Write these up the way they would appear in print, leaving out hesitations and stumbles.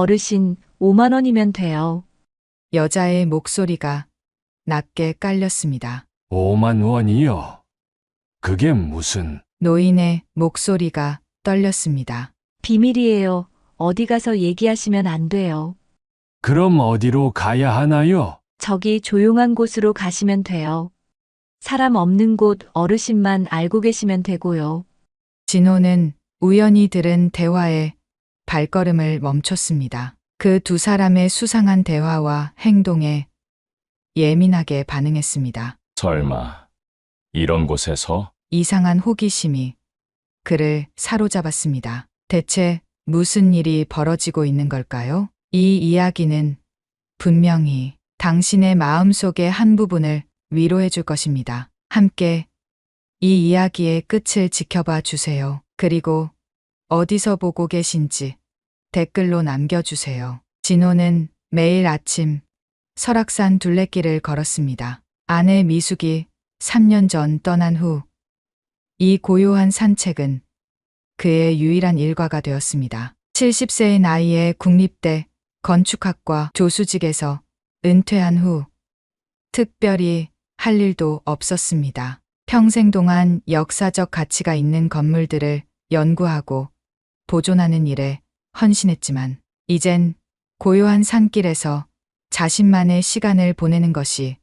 어르신, 5만 원이면 돼요. 여자의 목소리가 낮게 깔렸습니다. 5만 원이요. 그게 무슨... 노인의 목소리가 떨렸습니다. 비밀이에요. 어디 가서 얘기하시면 안 돼요. 그럼 어디로 가야 하나요? 저기 조용한 곳으로 가시면 돼요. 사람 없는 곳 어르신만 알고 계시면 되고요. 진호는 우연히 들은 대화에 발걸음을 멈췄습니다. 그 두 사람의 수상한 대화와 행동에 예민하게 반응했습니다. 설마 이런 곳에서? 이상한 호기심이 그를 사로잡았습니다. 대체 무슨 일이 벌어지고 있는 걸까요? 이 이야기는 분명히 당신의 마음속의 한 부분을 위로해 줄 것입니다. 함께 이 이야기의 끝을 지켜봐 주세요. 그리고 어디서 보고 계신지 댓글로 남겨주세요. 진호는 매일 아침 설악산 둘레길을 걸었습니다. 아내 미숙이 3년 전 떠난 후 이 고요한 산책은 그의 유일한 일과가 되었습니다. 70세의 나이에 국립대 건축학과 교수직에서 은퇴한 후 특별히 할 일도 없었습니다. 평생 동안 역사적 가치가 있는 건물들을 연구하고 보존하는 일에 헌신했지만 이젠 고요한 산길에서 자신만의 시간을 보내는 것이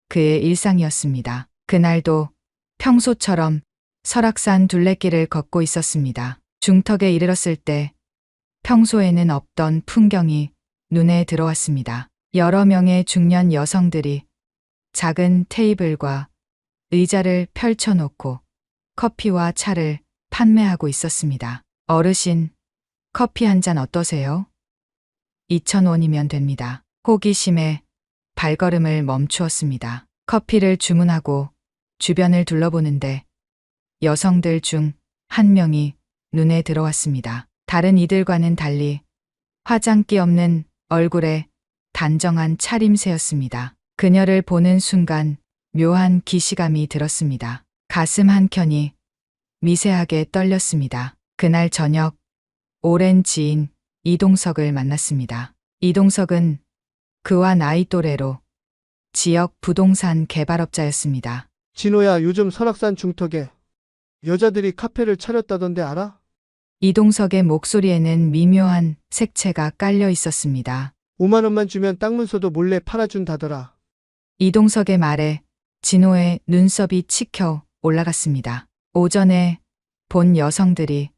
그의 일상이었습니다. 그날도 평소처럼 설악산 둘레길을 걷고 있었습니다. 중턱에 이르렀을 때 평소에는 없던 풍경이 눈에 들어왔습니다. 여러 명의 중년 여성들이 작은 테이블과 의자를 펼쳐놓고 커피와 차를 판매하고 있었습니다. 어르신, 커피 한 잔 어떠세요? 2,000원이면 됩니다. 호기심에 발걸음을 멈추었습니다. 커피를 주문하고 주변을 둘러보는데 여성들 중 한 명이 눈에 들어왔습니다. 다른 이들과는 달리 화장기 없는 얼굴에 단정한 차림새였습니다. 그녀를 보는 순간 묘한 기시감이 들었습니다. 가슴 한켠이 미세하게 떨렸습니다. 그날 저녁 오랜 지인 이동석을 만났습니다. 이동석은 그와 나이 또래로 지역 부동산 개발업자였습니다. 진호야, 요즘 설악산 중턱에 여자들이 카페를 차렸다던데 알아? 이동석의 목소리에는 미묘한 색채가 깔려 있었습니다. 5만 원만 주면 땅 문서도 몰래 팔아준다더라. 이동석의 말에 진호의 눈썹이 치켜 올라갔습니다. 오전에 본 여성들이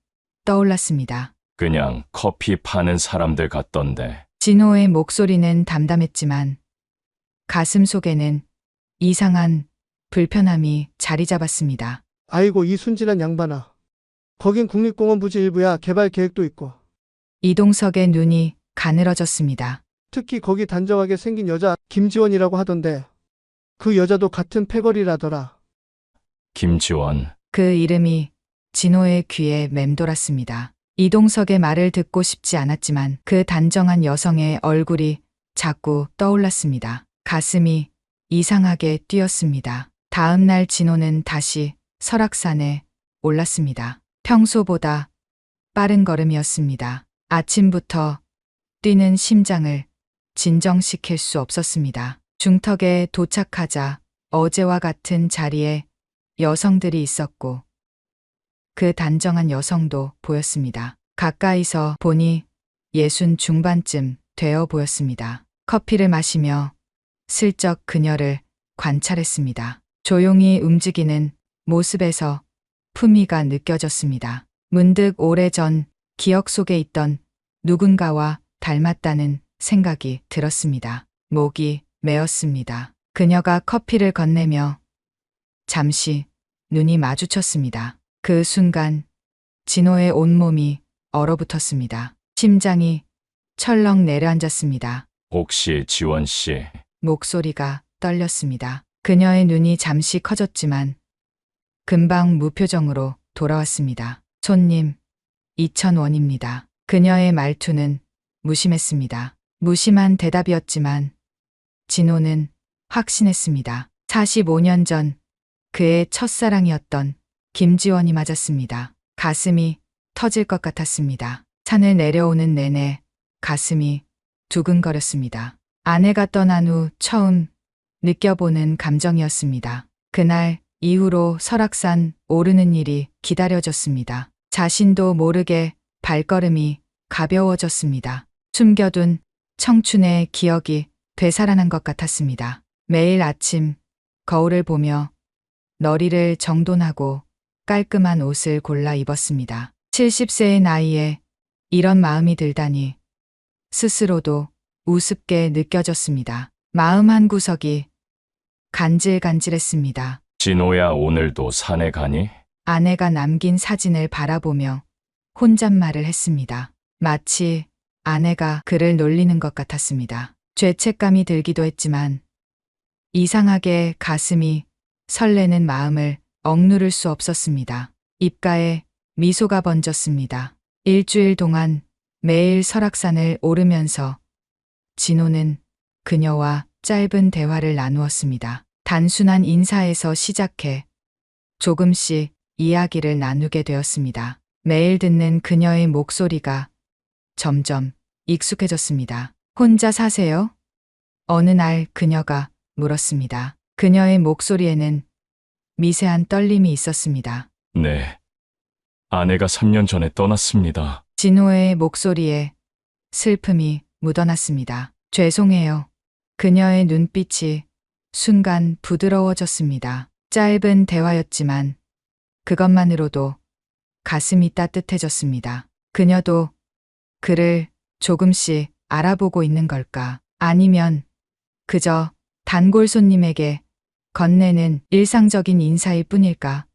떠올랐습니다. 그냥 커피 파는 사람들 같던데. 진호의 목소리는 담담했지만 가슴 속에는 이상한 불편함이 자리 잡았습니다. 아이고, 이 순진한 양반아. 거긴 국립공원 부지 일부야. 개발 계획도 있고. 이동석의 눈이 가늘어졌습니다. 특히 거기 단정하게 생긴 여자 김지원이라고 하던데 그 여자도 같은 패거리라더라. 김지원. 그 이름이 진호의 귀에 맴돌았습니다. 이동석의 말을 듣고 싶지 않았지만 그 단정한 여성의 얼굴이 자꾸 떠올랐습니다. 가슴이 이상하게 뛰었습니다. 다음 날 진호는 다시 설악산에 올랐습니다. 평소보다 빠른 걸음이었습니다. 아침부터 뛰는 심장을 진정시킬 수 없었습니다. 중턱에 도착하자 어제와 같은 자리에 여성들이 있었고 그 단정한 여성도 보였습니다. 가까이서 보니 60 중반쯤 되어 보였습니다. 커피를 마시며 슬쩍 그녀를 관찰했습니다. 조용히 움직이는 모습에서 품위가 느껴졌습니다. 문득 오래전 기억 속에 있던 누군가와 닮았다는 생각이 들었습니다. 목이 메었습니다. 그녀가 커피를 건네며 잠시 눈이 마주쳤습니다. 그 순간 진호의 온몸이 얼어붙었습니다. 심장이 철렁 내려앉았습니다. 혹시 지원 씨? 목소리가 떨렸습니다. 그녀의 눈이 잠시 커졌지만 금방 무표정으로 돌아왔습니다. 손님, 2,000원입니다. 그녀의 말투는 무심했습니다. 무심한 대답이었지만 진호는 확신했습니다. 45년 전 그의 첫사랑이었던 김지원이 맞았습니다. 가슴이 터질 것 같았습니다. 산을 내려오는 내내 가슴이 두근거렸습니다. 아내가 떠난 후 처음 느껴보는 감정이었습니다. 그날 이후로 설악산 오르는 일이 기다려졌습니다. 자신도 모르게 발걸음이 가벼워졌습니다. 숨겨둔 청춘의 기억이 되살아난 것 같았습니다. 매일 아침 거울을 보며 너리를 정돈하고 깔끔한 옷을 골라 입었습니다. 70세의 나이에 이런 마음이 들다니 스스로도 우습게 느껴졌습니다. 마음 한 구석이 간질간질했습니다. 진호야, 오늘도 산에 가니? 아내가 남긴 사진을 바라보며 혼잣말을 했습니다. 마치 아내가 그를 놀리는 것 같았습니다. 죄책감이 들기도 했지만 이상하게 가슴이 설레는 마음을 억누를 수 없었습니다. 입가에 미소가 번졌습니다. 일주일 동안 매일 설악산을 오르면서 진호는 그녀와 짧은 대화를 나누었습니다. 단순한 인사에서 시작해 조금씩 이야기를 나누게 되었습니다. 매일 듣는 그녀의 목소리가 점점 익숙해졌습니다. 혼자 사세요? 어느 날 그녀가 물었습니다. 그녀의 목소리에는 미세한 떨림이 있었습니다. 네. 아내가 3년 전에 떠났습니다. 진호의 목소리에 슬픔이 묻어났습니다. 죄송해요. 그녀의 눈빛이 순간 부드러워졌습니다. 짧은 대화였지만 그것만으로도 가슴이 따뜻해졌습니다. 그녀도 그를 조금씩 알아보고 있는 걸까? 아니면 그저 단골 손님에게 건네는 일상적인 인사일 뿐일까?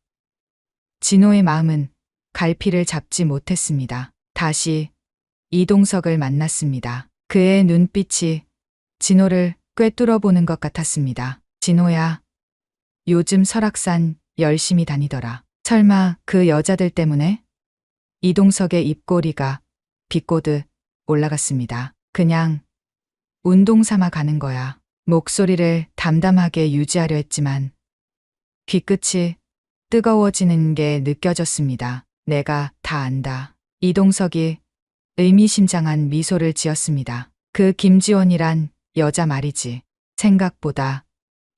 진호의 마음은 갈피를 잡지 못했습니다. 다시 이동석을 만났습니다. 그의 눈빛이 진호를 꿰뚫어 보는 것 같았습니다. 진호야, 요즘 설악산 열심히 다니더라. 설마 그 여자들 때문에? 이동석의 입꼬리가 비꼬듯 올라갔습니다. 그냥 운동 삼아 가는 거야. 목소리를 담담하게 유지하려 했지만 귀끝이 뜨거워지는 게 느껴졌습니다. 내가 다 안다. 이동석이 의미심장한 미소를 지었습니다. 그 김지원이란 여자 말이지. 생각보다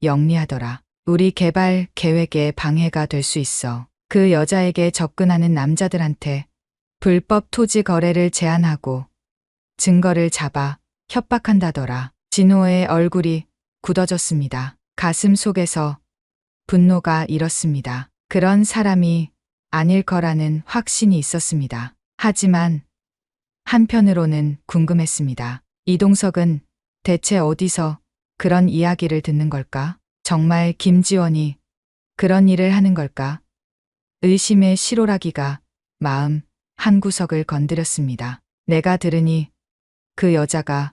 영리하더라. 우리 개발 계획에 방해가 될 수 있어. 그 여자에게 접근하는 남자들한테 불법 토지 거래를 제안하고 증거를 잡아 협박한다더라. 진호의 얼굴이 굳어졌습니다. 가슴 속에서 분노가 일었습니다. 그런 사람이 아닐 거라는 확신이 있었습니다. 하지만 한편으로는 궁금했습니다. 이동석은 대체 어디서 그런 이야기를 듣는 걸까? 정말 김지원이 그런 일을 하는 걸까? 의심의 실오라기가 마음 한구석을 건드렸습니다. 내가 들으니 그 여자가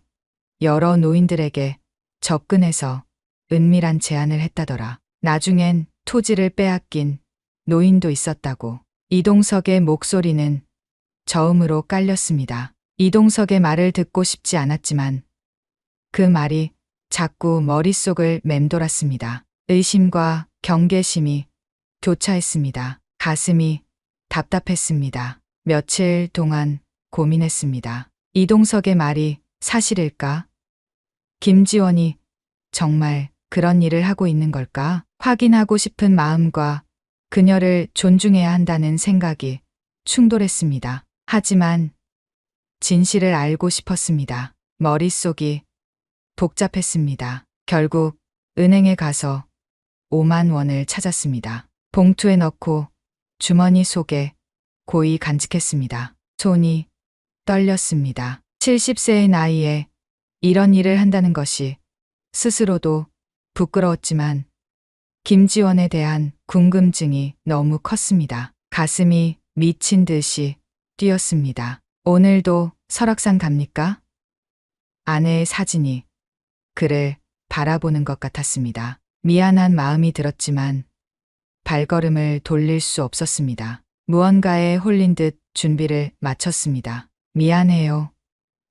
여러 노인들에게 접근해서 은밀한 제안을 했다더라. 나중엔 토지를 빼앗긴 노인도 있었다고. 이동석의 목소리는 저음으로 깔렸습니다. 이동석의 말을 듣고 싶지 않았지만 그 말이 자꾸 머릿속을 맴돌았습니다. 의심과 경계심이 교차했습니다. 가슴이 답답했습니다. 며칠 동안 고민했습니다. 이동석의 말이 사실일까? 김지원이 정말 그런 일을 하고 있는 걸까? 확인하고 싶은 마음과 그녀를 존중해야 한다는 생각이 충돌했습니다. 하지만 진실을 알고 싶었습니다. 머릿속이 복잡했습니다. 결국 은행에 가서 5만 원을 찾았습니다. 봉투에 넣고 주머니 속에 고이 간직했습니다. 손이 떨렸습니다. 70세의 나이에 이런 일을 한다는 것이 스스로도 부끄러웠지만 김지원에 대한 궁금증이 너무 컸습니다. 가슴이 미친 듯이 뛰었습니다. 오늘도 설악산 갑니까? 아내의 사진이 그를 바라보는 것 같았습니다. 미안한 마음이 들었지만 발걸음을 돌릴 수 없었습니다. 무언가에 홀린 듯 준비를 마쳤습니다. 미안해요,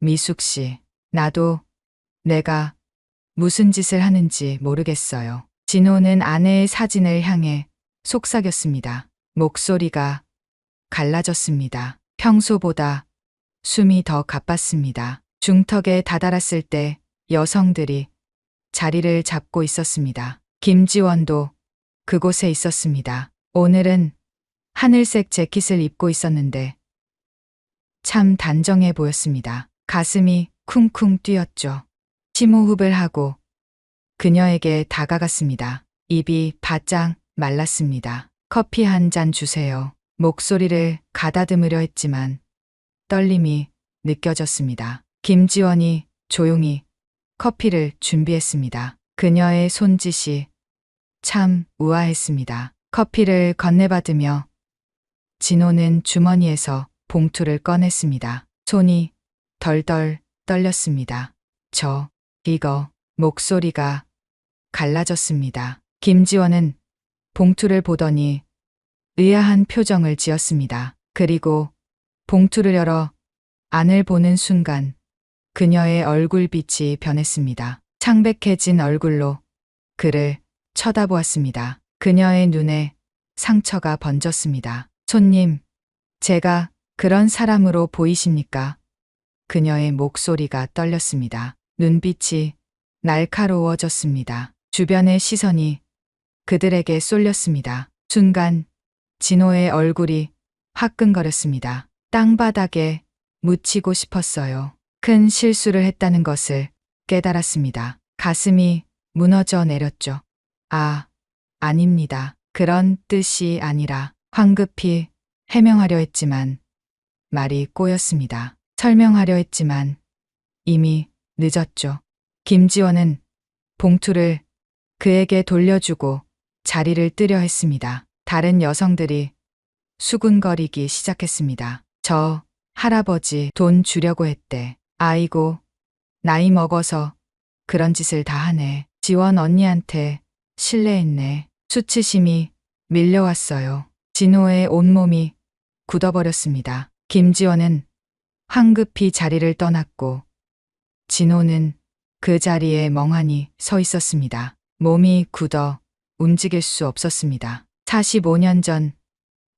미숙 씨. 나도 내가 무슨 짓을 하는지 모르겠어요. 진호는 아내의 사진을 향해 속삭였습니다. 목소리가 갈라졌습니다. 평소보다 숨이 더 가빴습니다. 중턱에 다다랐을 때 여성들이 자리를 잡고 있었습니다. 김지원도 그곳에 있었습니다. 오늘은 하늘색 재킷을 입고 있었는데 참 단정해 보였습니다. 가슴이 쿵쿵 뛰었죠. 심호흡을 하고 그녀에게 다가갔습니다. 입이 바짝 말랐습니다. 커피 한 잔 주세요. 목소리를 가다듬으려 했지만 떨림이 느껴졌습니다. 김지원이 조용히 커피를 준비했습니다. 그녀의 손짓이 참 우아했습니다. 커피를 건네받으며 진호는 주머니에서 봉투를 꺼냈습니다. 손이 덜덜 떨렸습니다. 이거, 목소리가 갈라졌습니다. 김지원은 봉투를 보더니 의아한 표정을 지었습니다. 그리고 봉투를 열어 안을 보는 순간 그녀의 얼굴빛이 변했습니다. 창백해진 얼굴로 그를 쳐다보았습니다. 그녀의 눈에 상처가 번졌습니다. 손님, 제가 그런 사람으로 보이십니까? 그녀의 목소리가 떨렸습니다. 눈빛이 날카로워졌습니다. 주변의 시선이 그들에게 쏠렸습니다. 순간 진호의 얼굴이 화끈거렸습니다. 땅바닥에 묻히고 싶었어요. 큰 실수를 했다는 것을 깨달았습니다. 가슴이 무너져 내렸죠. 아닙니다. 그런 뜻이 아니라 황급히 해명하려 했지만 말이 꼬였습니다. 설명하려 했지만 이미 늦었죠. 김지원은 봉투를 그에게 돌려주고 자리를 뜨려 했습니다. 다른 여성들이 수군거리기 시작했습니다. 저 할아버지 돈 주려고 했대. 아이고, 나이 먹어서 그런 짓을 다 하네. 지원 언니한테 실례했네. 수치심이 밀려왔어요. 진호의 온몸이 굳어버렸습니다. 김지원은 황급히 자리를 떠났고 진호는 그 자리에 멍하니 서 있었습니다. 몸이 굳어 움직일 수 없었습니다. 45년 전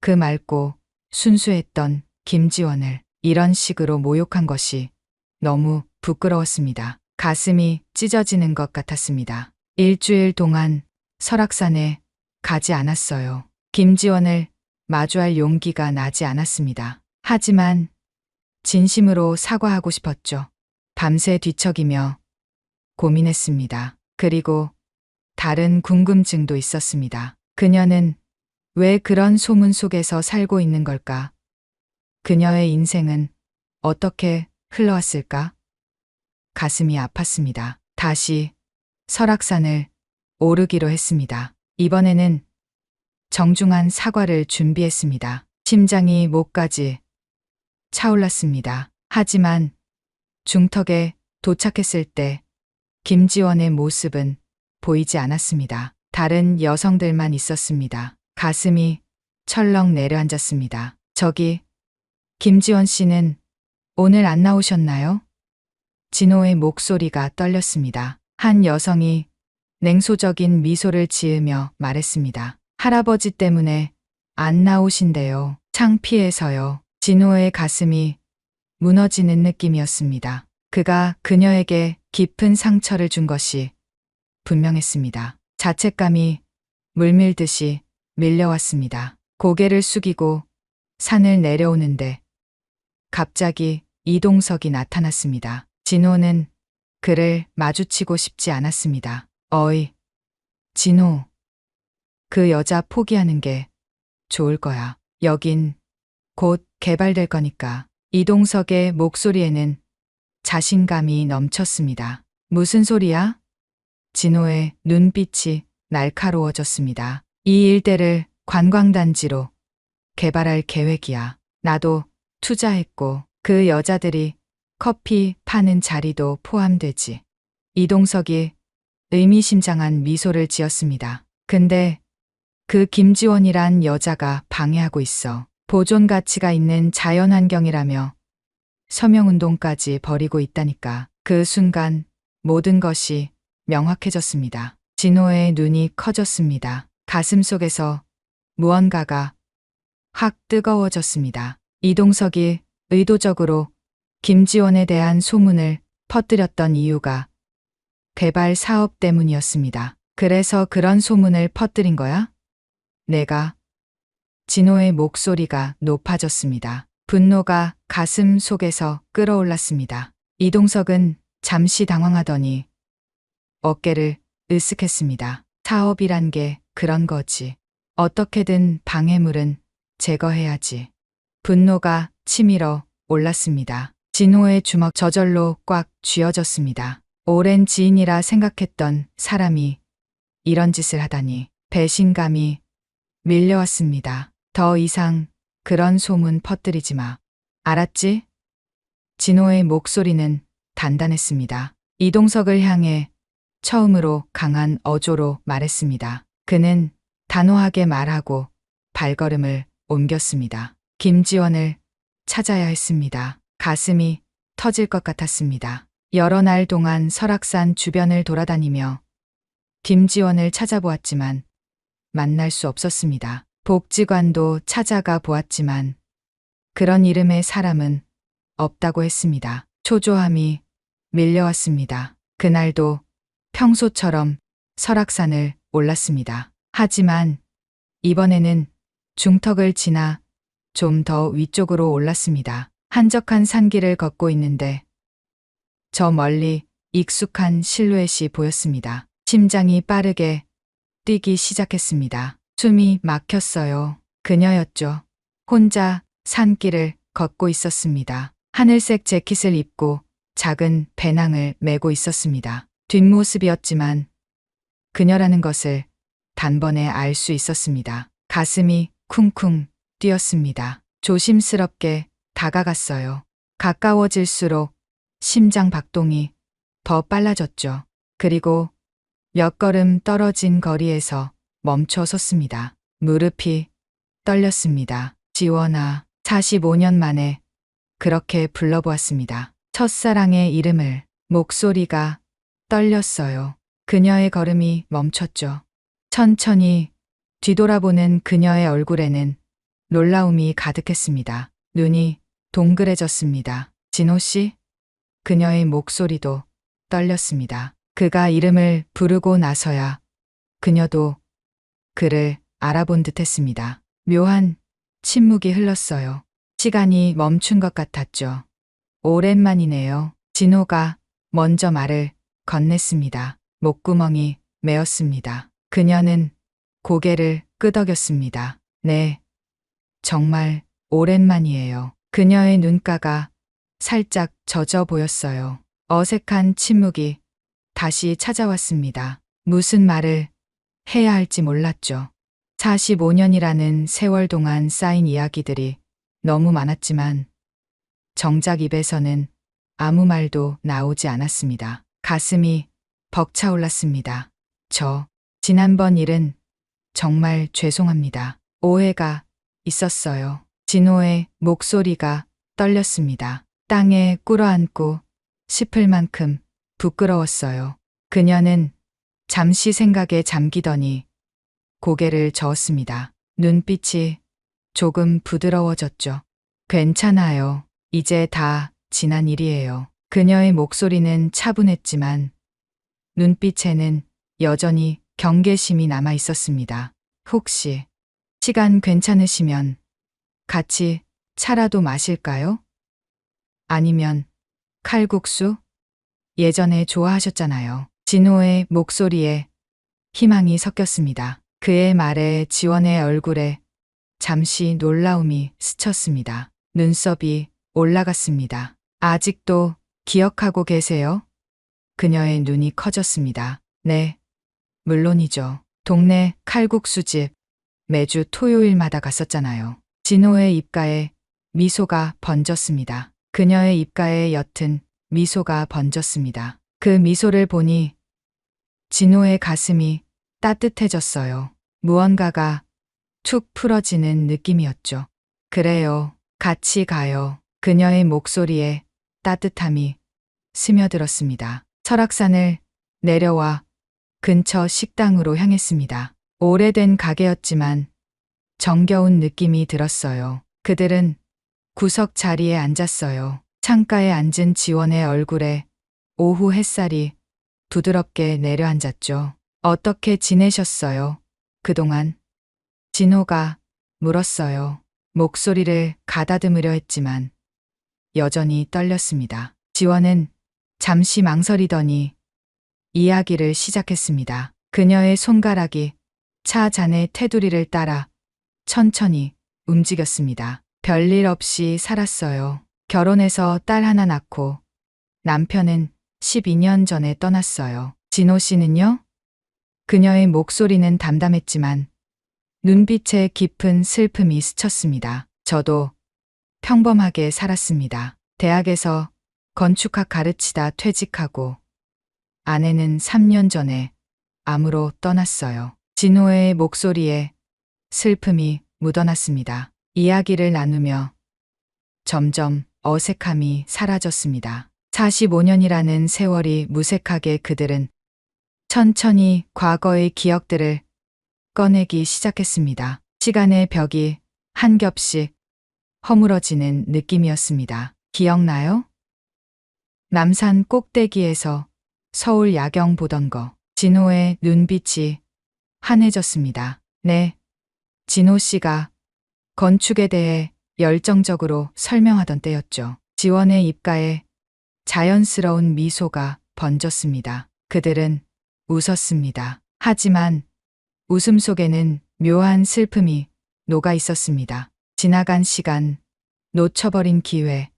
그 맑고 순수했던 김지원을 이런 식으로 모욕한 것이 너무 부끄러웠습니다. 가슴이 찢어지는 것 같았습니다. 일주일 동안 설악산에 가지 않았어요. 김지원을 마주할 용기가 나지 않았습니다. 하지만 진심으로 사과하고 싶었죠. 밤새 뒤척이며 고민했습니다. 그리고 다른 궁금증도 있었습니다. 그녀는 왜 그런 소문 속에서 살고 있는 걸까? 그녀의 인생은 어떻게 흘러왔을까? 가슴이 아팠습니다. 다시 설악산을 오르기로 했습니다. 이번에는 정중한 사과를 준비했습니다. 심장이 목까지 차올랐습니다. 하지만 중턱에 도착했을 때 김지원의 모습은 보이지 않았습니다. 다른 여성들만 있었습니다. 가슴이 철렁 내려앉았습니다. 저기, 김지원 씨는 오늘 안 나오셨나요? 진호의 목소리가 떨렸습니다. 한 여성이 냉소적인 미소를 지으며 말했습니다. 할아버지 때문에 안 나오신대요. 창피해서요. 진호의 가슴이 무너지는 느낌이었습니다. 그가 그녀에게 깊은 상처를 준 것이 분명했습니다. 자책감이 물밀듯이 밀려왔습니다. 고개를 숙이고 산을 내려오는데 갑자기 이동석이 나타났습니다. 진호는 그를 마주치고 싶지 않았습니다. 어이, 진호. 그 여자 포기하는 게 좋을 거야. 여긴 곧 개발될 거니까. 이동석의 목소리에는 자신감이 넘쳤습니다. 무슨 소리야? 진호의 눈빛이 날카로워졌습니다. 이 일대를 관광단지로 개발할 계획이야. 나도 투자했고 그 여자들이 커피 파는 자리도 포함되지. 이동석이 의미심장한 미소를 지었습니다. 근데 그 김지원이란 여자가 방해하고 있어. 보존 가치가 있는 자연환경이라며 서명운동까지 벌이고 있다니까. 그 순간 모든 것이 명확해졌습니다. 진호의 눈이 커졌습니다. 가슴 속에서 무언가가 확 뜨거워졌습니다. 이동석이 의도적으로 김지원에 대한 소문을 퍼뜨렸던 이유가 개발 사업 때문이었습니다. 그래서 그런 소문을 퍼뜨린 거야? 내가. 진호의 목소리가 높아졌습니다. 분노가 가슴 속에서 끓어올랐습니다. 이동석은 잠시 당황하더니 어깨를 으쓱했습니다. 사업이란 게 그런 거지. 어떻게든 방해물은 제거해야지. 분노가 치밀어 올랐습니다. 진호의 주먹 저절로 꽉 쥐어졌습니다. 오랜 지인이라 생각했던 사람이 이런 짓을 하다니 배신감이 밀려왔습니다. 더 이상 그런 소문 퍼뜨리지 마. 알았지? 진호의 목소리는 단단했습니다. 이동석을 향해 처음으로 강한 어조로 말했습니다. 그는 단호하게 말하고 발걸음을 옮겼습니다. 김지원을 찾아야 했습니다. 가슴이 터질 것 같았습니다. 여러 날 동안 설악산 주변을 돌아다니며 김지원을 찾아보았지만 만날 수 없었습니다. 복지관도 찾아가 보았지만 그런 이름의 사람은 없다고 했습니다. 초조함이 밀려왔습니다. 그날도 평소처럼 설악산을 올랐습니다. 하지만 이번에는 중턱을 지나 좀 더 위쪽으로 올랐습니다. 한적한 산길을 걷고 있는데 저 멀리 익숙한 실루엣이 보였습니다. 심장이 빠르게 뛰기 시작했습니다. 숨이 막혔어요. 그녀였죠. 혼자 산길을 걷고 있었습니다. 하늘색 재킷을 입고 작은 배낭을 메고 있었습니다. 뒷모습이었지만 그녀라는 것을 단번에 알 수 있었습니다. 가슴이 쿵쿵 뛰었습니다. 조심스럽게 다가갔어요. 가까워질수록 심장 박동이 더 빨라졌죠. 그리고 몇 걸음 떨어진 거리에서 멈춰 섰습니다. 무릎이 떨렸습니다. 지원아, 45년 만에 그렇게 불러보았습니다. 첫사랑의 이름을. 목소리가 떨렸어요. 그녀의 걸음이 멈췄죠. 천천히 뒤돌아보는 그녀의 얼굴에는 놀라움이 가득했습니다. 눈이 동그래졌습니다. 진호 씨? 그녀의 목소리도 떨렸습니다. 그가 이름을 부르고 나서야 그녀도 그를 알아본 듯 했습니다. 묘한 침묵이 흘렀어요. 시간이 멈춘 것 같았죠. 오랜만이네요. 진호가 먼저 말을 건넸습니다. 목구멍이 메었습니다. 그녀는 고개를 끄덕였습니다. 네, 정말 오랜만이에요. 그녀의 눈가가 살짝 젖어 보였어요. 어색한 침묵이 다시 찾아왔습니다. 무슨 말을 해야 할지 몰랐죠. 45년이라는 세월 동안 쌓인 이야기들이 너무 많았지만 정작 입에서는 아무 말도 나오지 않았습니다. 가슴이 벅차올랐습니다. 지난번 일은 정말 죄송합니다. 오해가 있었어요. 진호의 목소리가 떨렸습니다. 땅에 꿇어앉고 싶을 만큼 부끄러웠어요. 그녀는 잠시 생각에 잠기더니 고개를 저었습니다. 눈빛이 조금 부드러워졌죠. 괜찮아요. 이제 다 지난 일이에요. 그녀의 목소리는 차분했지만 눈빛에는 여전히 경계심이 남아 있었습니다. 혹시 시간 괜찮으시면 같이 차라도 마실까요? 아니면 칼국수? 예전에 좋아하셨잖아요. 진호의 목소리에 희망이 섞였습니다. 그의 말에 지원의 얼굴에 잠시 놀라움이 스쳤습니다. 눈썹이 올라갔습니다. 아직도 기억하고 계세요? 그녀의 눈이 커졌습니다. 네, 물론이죠. 동네 칼국수집 매주 토요일마다 갔었잖아요. 진호의 입가에 미소가 번졌습니다. 그녀의 입가에 옅은 미소가 번졌습니다. 그 미소를 보니 진호의 가슴이 따뜻해졌어요. 무언가가 툭 풀어지는 느낌이었죠. 그래요. 같이 가요. 그녀의 목소리에 따뜻함이 스며들었습니다. 설악산을 내려와 근처 식당으로 향했습니다. 오래된 가게였지만 정겨운 느낌이 들었어요. 그들은 구석 자리에 앉았어요. 창가에 앉은 지원의 얼굴에 오후 햇살이 부드럽게 내려앉았죠. 어떻게 지내셨어요? 그동안? 진호가 물었어요. 목소리를 가다듬으려 했지만 여전히 떨렸습니다. 지원은 잠시 망설이더니 이야기를 시작했습니다. 그녀의 손가락이 차 잔의 테두리를 따라 천천히 움직였습니다. 별일 없이 살았어요. 결혼해서 딸 하나 낳고 남편은 12년 전에 떠났어요. 진호 씨는요? 그녀의 목소리는 담담했지만 눈빛에 깊은 슬픔이 스쳤습니다. 저도 평범하게 살았습니다. 대학에서 건축학 가르치다 퇴직하고 아내는 3년 전에 암으로 떠났어요. 진호의 목소리에 슬픔이 묻어났습니다. 이야기를 나누며 점점 어색함이 사라졌습니다. 45년이라는 세월이 무색하게 그들은 천천히 과거의 기억들을 꺼내기 시작했습니다. 시간의 벽이 한 겹씩 허물어지는 느낌이었습니다. 기억나요? 남산 꼭대기에서 서울 야경 보던 거. 진호의 눈빛이 환해졌습니다. 네. 진호 씨가 건축에 대해 열정적으로 설명하던 때였죠. 지원의 입가에 자연스러운 미소가 번졌습니다. 그들은 웃었습니다. 하지만 웃음 속에는 묘한 슬픔이 녹아 있었습니다. 지나간 시간, 놓쳐버린 기회,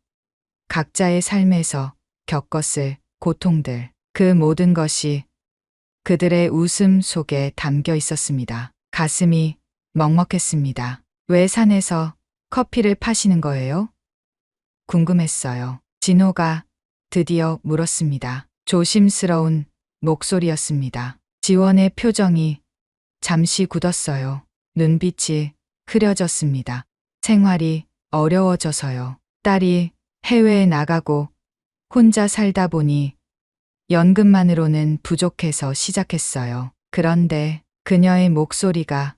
각자의 삶에서 겪었을 고통들, 그 모든 것이 그들의 웃음 속에 담겨 있었습니다. 가슴이 먹먹했습니다. 왜 산에서 커피를 파시는 거예요? 궁금했어요. 진호가 드디어 물었습니다. 조심스러운 목소리였습니다. 지원의 표정이 잠시 굳었어요. 눈빛이 흐려졌습니다. 생활이 어려워져서요. 딸이 해외에 나가고 혼자 살다 보니 연금만으로는 부족해서 시작했어요. 그런데 그녀의 목소리가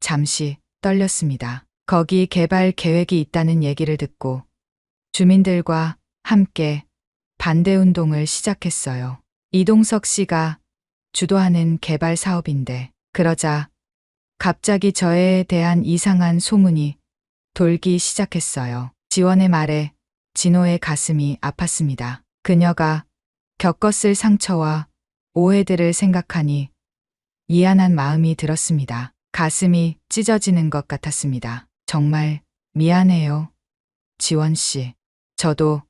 잠시 떨렸습니다. 거기 개발 계획이 있다는 얘기를 듣고 주민들과 함께 반대 운동을 시작했어요. 이동석 씨가 주도하는 개발 사업인데 그러자 갑자기 저에 대한 이상한 소문이 돌기 시작했어요. 지원의 말에 진호의 가슴이 아팠습니다. 그녀가 겪었을 상처와 오해들을 생각하니 미안한 마음이 들었습니다. 가슴이 찢어지는 것 같았습니다. 정말 미안해요. 지원 씨. 저도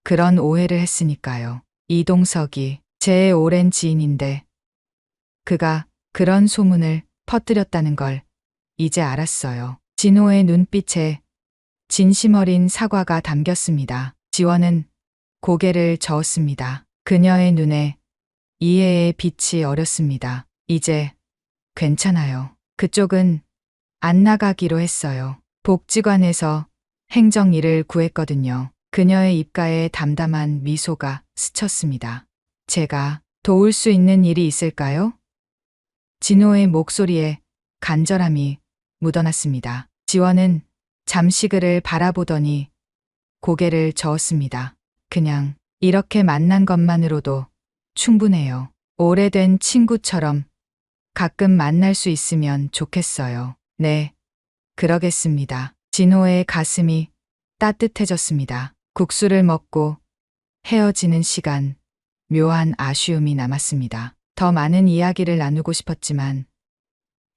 그런 오해를 했으니까요. 이동석이 제 오랜 지인인데 그가 그런 소문을 퍼뜨렸다는 걸 이제 알았어요. 진호의 눈빛에 진심 어린 사과가 담겼습니다. 지원은 고개를 저었습니다. 그녀의 눈에 이해의 빛이 어렸습니다. 이제 괜찮아요. 그쪽은 안 나가기로 했어요. 복지관에서 행정 일을 구했거든요. 그녀의 입가에 담담한 미소가 스쳤습니다. 제가 도울 수 있는 일이 있을까요? 진호의 목소리에 간절함이 묻어났습니다. 지원은 잠시 그를 바라보더니 고개를 저었습니다. 그냥 이렇게 만난 것만으로도 충분해요. 오래된 친구처럼 가끔 만날 수 있으면 좋겠어요. 네, 그러겠습니다. 진호의 가슴이 따뜻해졌습니다. 국수를 먹고 헤어지는 시간, 묘한 아쉬움이 남았습니다. 더 많은 이야기를 나누고 싶었지만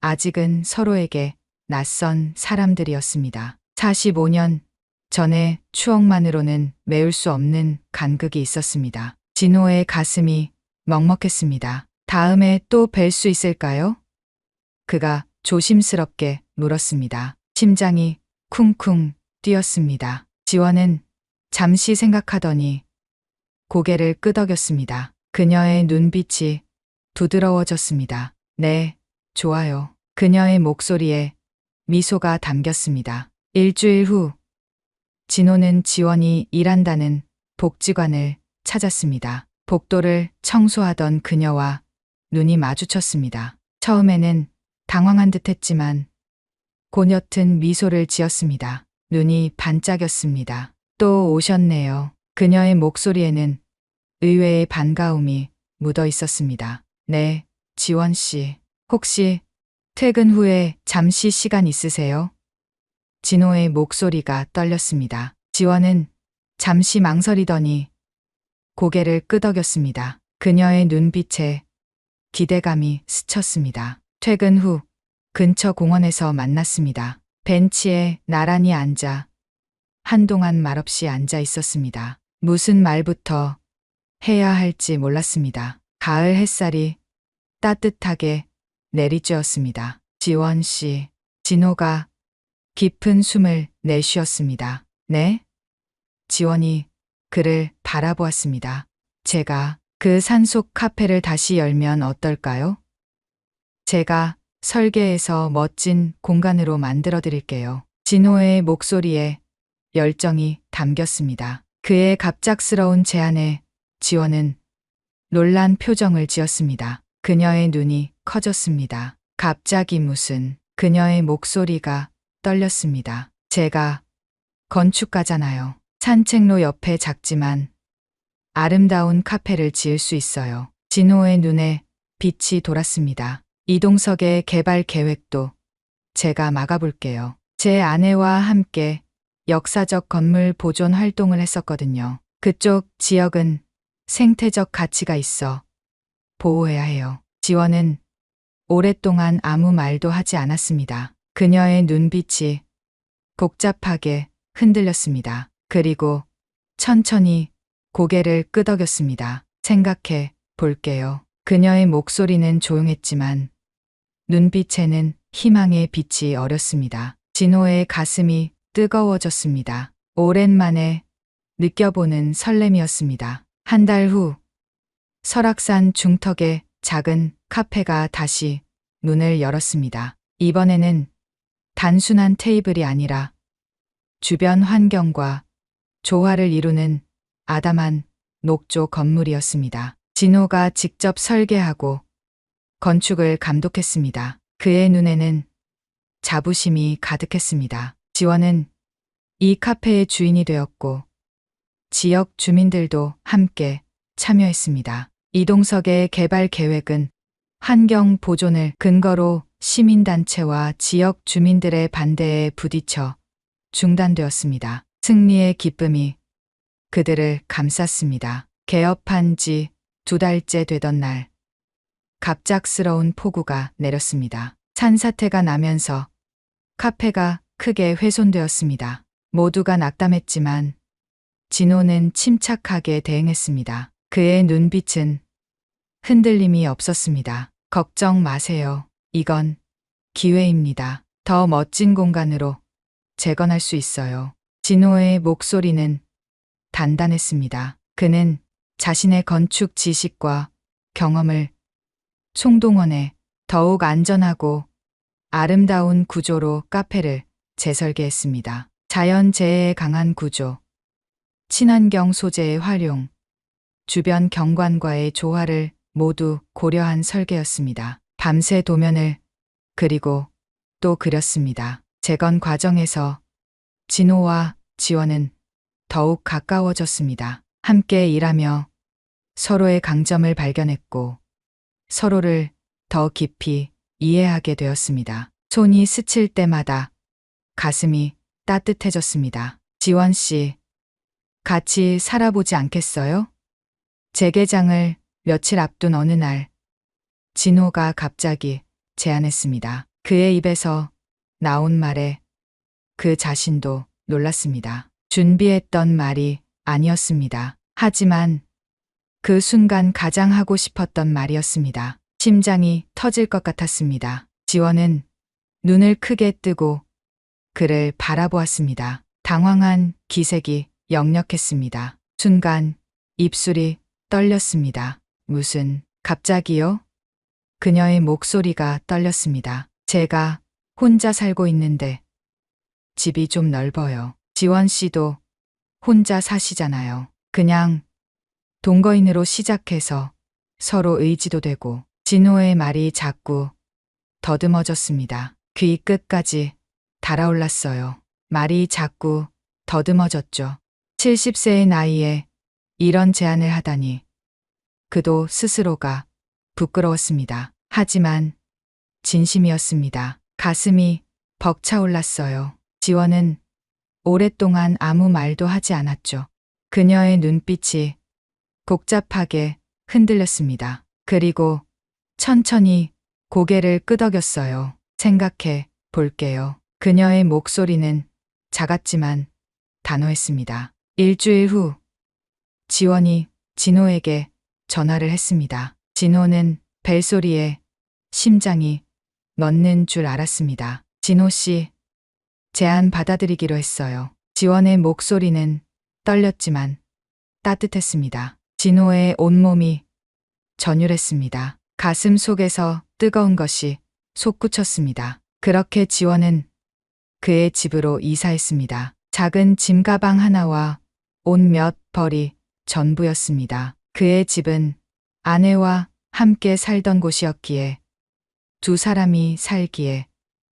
아직은 서로에게 낯선 사람들이었습니다. 45년 전의 추억만으로는 메울 수 없는 간극이 있었습니다. 진호의 가슴이 먹먹했습니다. 다음에 또 뵐 수 있을까요? 그가 조심스럽게 물었습니다. 심장이 쿵쿵 뛰었습니다. 지원은 잠시 생각하더니 고개를 끄덕였습니다. 그녀의 눈빛이 부드러워졌습니다. 네, 좋아요. 그녀의 목소리에 미소가 담겼습니다. 일주일 후, 진호는 지원이 일한다는 복지관을 찾았습니다. 복도를 청소하던 그녀와 눈이 마주쳤습니다. 처음에는 당황한 듯 했지만 곤옅은 미소를 지었습니다. 눈이 반짝였습니다. 또 오셨네요. 그녀의 목소리에는 의외의 반가움이 묻어 있었습니다. 네, 지원 씨. 혹시 퇴근 후에 잠시 시간 있으세요? 진호의 목소리가 떨렸습니다. 지원은 잠시 망설이더니 고개를 끄덕였습니다. 그녀의 눈빛에 기대감이 스쳤습니다. 퇴근 후 근처 공원에서 만났습니다. 벤치에 나란히 앉아 한동안 말없이 앉아 있었습니다. 무슨 말부터 해야 할지 몰랐습니다. 가을 햇살이 따뜻하게 내리쬐었습니다. 지원 씨, 진호가 깊은 숨을 내쉬었습니다. 네? 지원이 그를 바라보았습니다. 제가 그 산속 카페를 다시 열면 어떨까요? 제가 설계해서 멋진 공간으로 만들어 드릴게요. 진호의 목소리에 열정이 담겼습니다. 그의 갑작스러운 제안에 지원은 놀란 표정을 지었습니다. 그녀의 눈이 커졌습니다. 갑자기 무슨 그녀의 목소리가 떨렸습니다. 제가 건축가잖아요. 산책로 옆에 작지만 아름다운 카페를 지을 수 있어요. 진호의 눈에 빛이 돌았습니다. 이동석의 개발 계획도 제가 막아볼게요. 제 아내와 함께 역사적 건물 보존 활동을 했었거든요. 그쪽 지역은 생태적 가치가 있어 보호해야 해요. 지원은 오랫동안 아무 말도 하지 않았습니다. 그녀의 눈빛이 복잡하게 흔들렸습니다. 그리고 천천히 고개를 끄덕였습니다. 생각해 볼게요. 그녀의 목소리는 조용했지만 눈빛에는 희망의 빛이 어렸습니다. 진호의 가슴이 뜨거워졌습니다. 오랜만에 느껴보는 설렘이었습니다. 한 달 후 설악산 중턱의 작은 카페가 다시 문을 열었습니다. 이번에는 단순한 테이블이 아니라 주변 환경과 조화를 이루는 아담한 녹조 건물이었습니다. 진호가 직접 설계하고 건축을 감독했습니다. 그의 눈에는 자부심이 가득했습니다. 지원은 이 카페의 주인이 되었고 지역 주민들도 함께 참여했습니다. 이동석의 개발 계획은 환경 보존을 근거로 시민단체와 지역 주민들의 반대에 부딪혀 중단되었습니다. 승리의 기쁨이 그들을 감쌌습니다. 개업한 지 2달째 되던 날, 갑작스러운 폭우가 내렸습니다. 산사태가 나면서 카페가 크게 훼손되었습니다. 모두가 낙담했지만 진호는 침착하게 대응했습니다. 그의 눈빛은 흔들림이 없었습니다. 걱정 마세요. 이건 기회입니다. 더 멋진 공간으로 재건할 수 있어요. 진호의 목소리는 단단했습니다. 그는 자신의 건축 지식과 경험을 총동원해 더욱 안전하고 아름다운 구조로 카페를 재설계했습니다. 자연재해에 강한 구조, 친환경 소재의 활용, 주변 경관과의 조화를 모두 고려한 설계였습니다. 밤새 도면을 그리고 또 그렸습니다. 재건 과정에서 진호와 지원은 더욱 가까워졌습니다. 함께 일하며 서로의 강점을 발견했고 서로를 더 깊이 이해하게 되었습니다. 손이 스칠 때마다 가슴이 따뜻해졌습니다. 지원 씨, 같이 살아보지 않겠어요? 재개장을 며칠 앞둔 어느 날, 진호가 갑자기 제안했습니다. 그의 입에서 나온 말에 그 자신도 놀랐습니다. 준비했던 말이 아니었습니다. 하지만 그 순간 가장 하고 싶었던 말이었습니다. 심장이 터질 것 같았습니다. 지원은 눈을 크게 뜨고 그를 바라보았습니다. 당황한 기색이 역력했습니다. 순간 입술이 떨렸습니다. 무슨, 갑자기요? 그녀의 목소리가 떨렸습니다. 제가 혼자 살고 있는데 집이 좀 넓어요. 지원 씨도 혼자 사시잖아요. 그냥 동거인으로 시작해서 서로 의지도 되고. 진호의 말이 자꾸 더듬어졌습니다. 귀 끝까지 달아올랐어요. 말이 자꾸 더듬어졌죠. 70세의 나이에 이런 제안을 하다니 그도 스스로가 부끄러웠습니다. 하지만 진심이었습니다. 가슴이 벅차올랐어요. 지원은 오랫동안 아무 말도 하지 않았죠. 그녀의 눈빛이 복잡하게 흔들렸습니다. 그리고 천천히 고개를 끄덕였어요. 생각해 볼게요. 그녀의 목소리는 작았지만 단호했습니다. 일주일 후 지원이 진호에게 전화를 했습니다. 진호는 벨소리에 심장이 멎는 줄 알았습니다. 진호 씨, 제안 받아들이기로 했어요. 지원의 목소리는 떨렸지만 따뜻했습니다. 진호의 온몸이 전율했습니다. 가슴 속에서 뜨거운 것이 솟구쳤습니다. 그렇게 지원은 그의 집으로 이사했습니다. 작은 짐가방 하나와 옷 몇 벌이 전부였습니다. 그의 집은 아내와 함께 살던 곳이었기에 두 사람이 살기에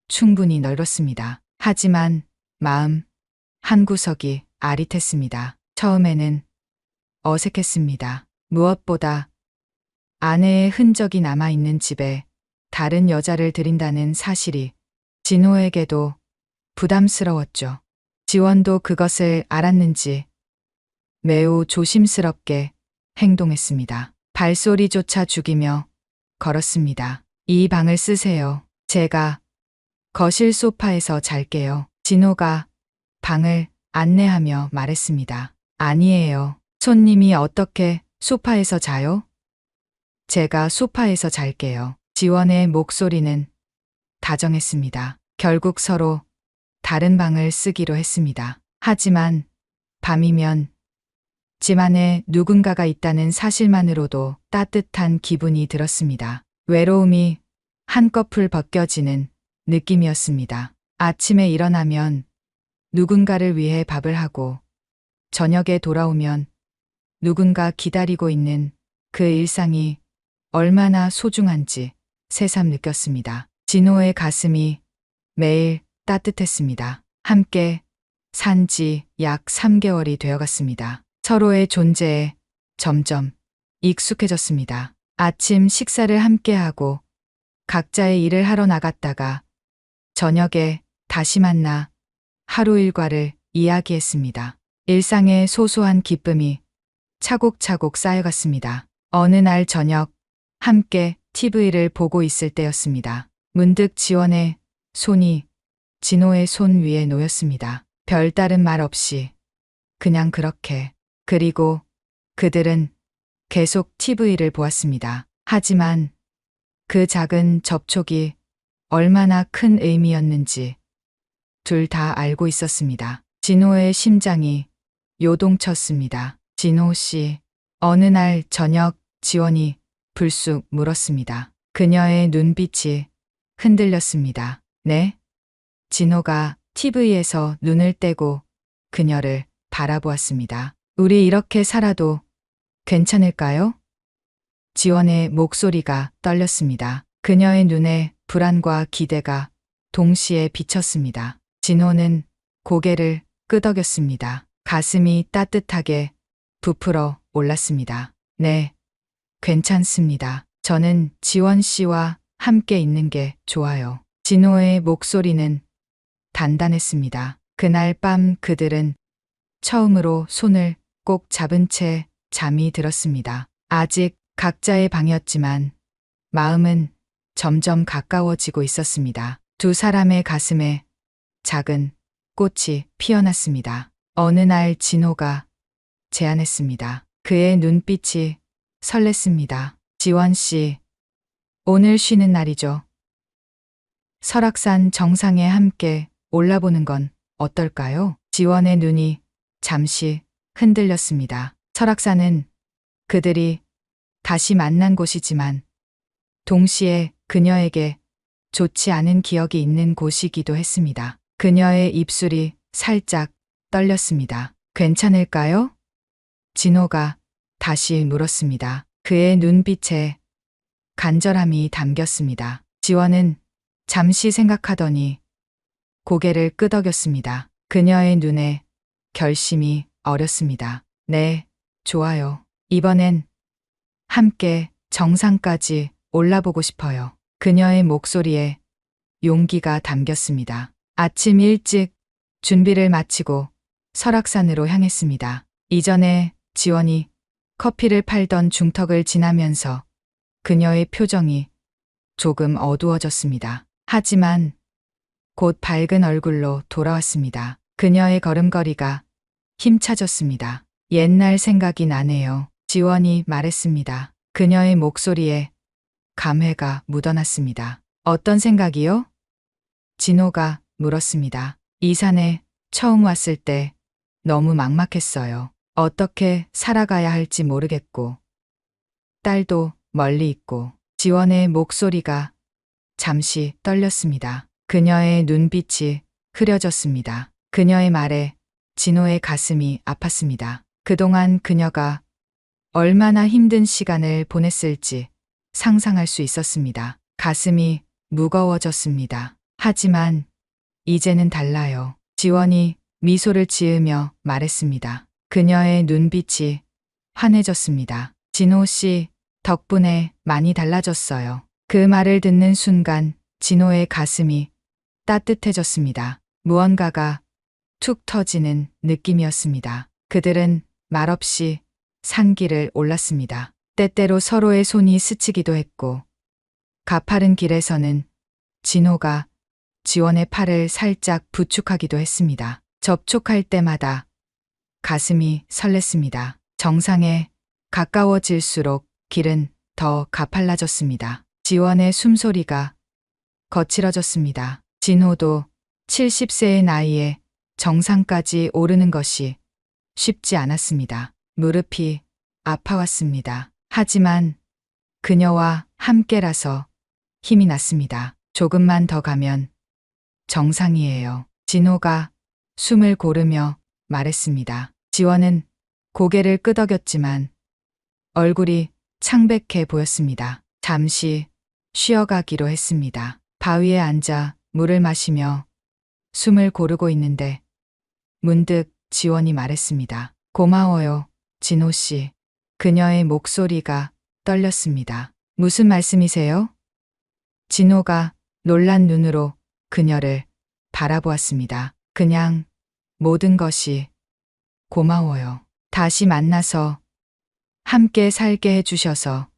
충분히 넓었습니다. 하지만 마음 한구석이 아릿했습니다. 처음에는 어색했습니다. 무엇보다 아내의 흔적이 남아있는 집에 다른 여자를 들인다는 사실이 진호에게도 부담스러웠죠. 지원도 그것을 알았는지 매우 조심스럽게 행동했습니다. 발소리조차 죽이며 걸었습니다. 이 방을 쓰세요. 제가 거실 소파에서 잘게요. 진호가 방을 안내하며 말했습니다. 아니에요. 손님이 어떻게 소파에서 자요? 제가 소파에서 잘게요. 지원의 목소리는 다정했습니다. 결국 서로 다른 방을 쓰기로 했습니다. 하지만 밤이면 집 안에 누군가가 있다는 사실만으로도 따뜻한 기분이 들었습니다. 외로움이 한꺼풀 벗겨지는 느낌이었습니다. 아침에 일어나면 누군가를 위해 밥을 하고 저녁에 돌아오면 누군가 기다리고 있는 그 일상이 얼마나 소중한지 새삼 느꼈습니다. 진호의 가슴이 매일 따뜻했습니다. 함께 산 지 약 3개월이 되어갔습니다. 서로의 존재에 점점 익숙해졌습니다. 아침 식사를 함께하고 각자의 일을 하러 나갔다가 저녁에 다시 만나 하루 일과를 이야기했습니다. 일상의 소소한 기쁨이 차곡차곡 쌓여갔습니다. 어느 날 저녁 함께 TV를 보고 있을 때였습니다. 문득 지원의 손이 진호의 손 위에 놓였습니다. 별다른 말 없이 그냥 그렇게. 그리고 그들은 계속 TV를 보았습니다. 하지만 그 작은 접촉이 얼마나 큰 의미였는지 둘 다 알고 있었습니다. 진호의 심장이 요동쳤습니다. 진호 씨, 어느 날 저녁 지원이 불쑥 물었습니다. 그녀의 눈빛이 흔들렸습니다. 네? 진호가 TV에서 눈을 떼고 그녀를 바라보았습니다. 우리 이렇게 살아도 괜찮을까요? 지원의 목소리가 떨렸습니다. 그녀의 눈에 불안과 기대가 동시에 비쳤습니다. 진호는 고개를 끄덕였습니다. 가슴이 따뜻하게 부풀어 올랐습니다. 네, 괜찮습니다. 저는 지원 씨와 함께 있는 게 좋아요. 진호의 목소리는 단단했습니다. 그날 밤 그들은 처음으로 손을 꼭 잡은 채 잠이 들었습니다. 아직 각자의 방이었지만 마음은 점점 가까워지고 있었습니다. 두 사람의 가슴에 작은 꽃이 피어났습니다. 어느 날 진호가 제안했습니다. 그의 눈빛이 설렜습니다. 지원 씨, 오늘 쉬는 날이죠. 설악산 정상에 함께 올라보는 건 어떨까요? 지원의 눈이 잠시 흔들렸습니다. 설악산은 그들이 다시 만난 곳이지만 동시에 그녀에게 좋지 않은 기억이 있는 곳이기도 했습니다. 그녀의 입술이 살짝 떨렸습니다. 괜찮을까요? 진호가 다시 물었습니다. 그의 눈빛에 간절함이 담겼습니다. 지원은 잠시 생각하더니 고개를 끄덕였습니다. 그녀의 눈에 결심이 어렸습니다. 네, 좋아요. 이번엔 함께 정상까지 올라보고 싶어요. 그녀의 목소리에 용기가 담겼습니다. 아침 일찍 준비를 마치고 설악산으로 향했습니다. 이전에 지원이 커피를 팔던 중턱을 지나면서 그녀의 표정이 조금 어두워졌습니다. 하지만 곧 밝은 얼굴로 돌아왔습니다. 그녀의 걸음걸이가 힘차졌습니다. 옛날 생각이 나네요. 지원이 말했습니다. 그녀의 목소리에 감회가 묻어났습니다. 어떤 생각이요? 진호가 물었습니다. 이 산에 처음 왔을 때 너무 막막했어요. 어떻게 살아가야 할지 모르겠고, 딸도 멀리 있고. 지원의 목소리가 잠시 떨렸습니다. 그녀의 눈빛이 흐려졌습니다. 그녀의 말에 진호의 가슴이 아팠습니다. 그동안 그녀가 얼마나 힘든 시간을 보냈을지 상상할 수 있었습니다. 가슴이 무거워졌습니다. 하지만 이제는 달라요. 지원이 미소를 지으며 말했습니다. 그녀의 눈빛이 환해졌습니다. 진호 씨 덕분에 많이 달라졌어요. 그 말을 듣는 순간 진호의 가슴이 따뜻해졌습니다. 무언가가 툭 터지는 느낌이었습니다. 그들은 말없이 산길을 올랐습니다. 때때로 서로의 손이 스치기도 했고, 가파른 길에서는 진호가 지원의 팔을 살짝 부축하기도 했습니다. 접촉할 때마다 가슴이 설렜습니다. 정상에 가까워질수록 길은 더 가팔라졌습니다. 지원의 숨소리가 거칠어졌습니다. 진호도 70세의 나이에 정상까지 오르는 것이 쉽지 않았습니다. 무릎이 아파왔습니다. 하지만 그녀와 함께라서 힘이 났습니다. 조금만 더 가면 정상이에요. 진호가 숨을 고르며 말했습니다. 지원은 고개를 끄덕였지만 얼굴이 창백해 보였습니다. 잠시 쉬어가기로 했습니다. 바위에 앉아 물을 마시며 숨을 고르고 있는데 문득 지원이 말했습니다. 고마워요, 진호 씨. 그녀의 목소리가 떨렸습니다. 무슨 말씀이세요? 진호가 놀란 눈으로 그녀를 바라보았습니다. 그냥 모든 것이 고마워요. 다시 만나서 함께 살게 해주셔서,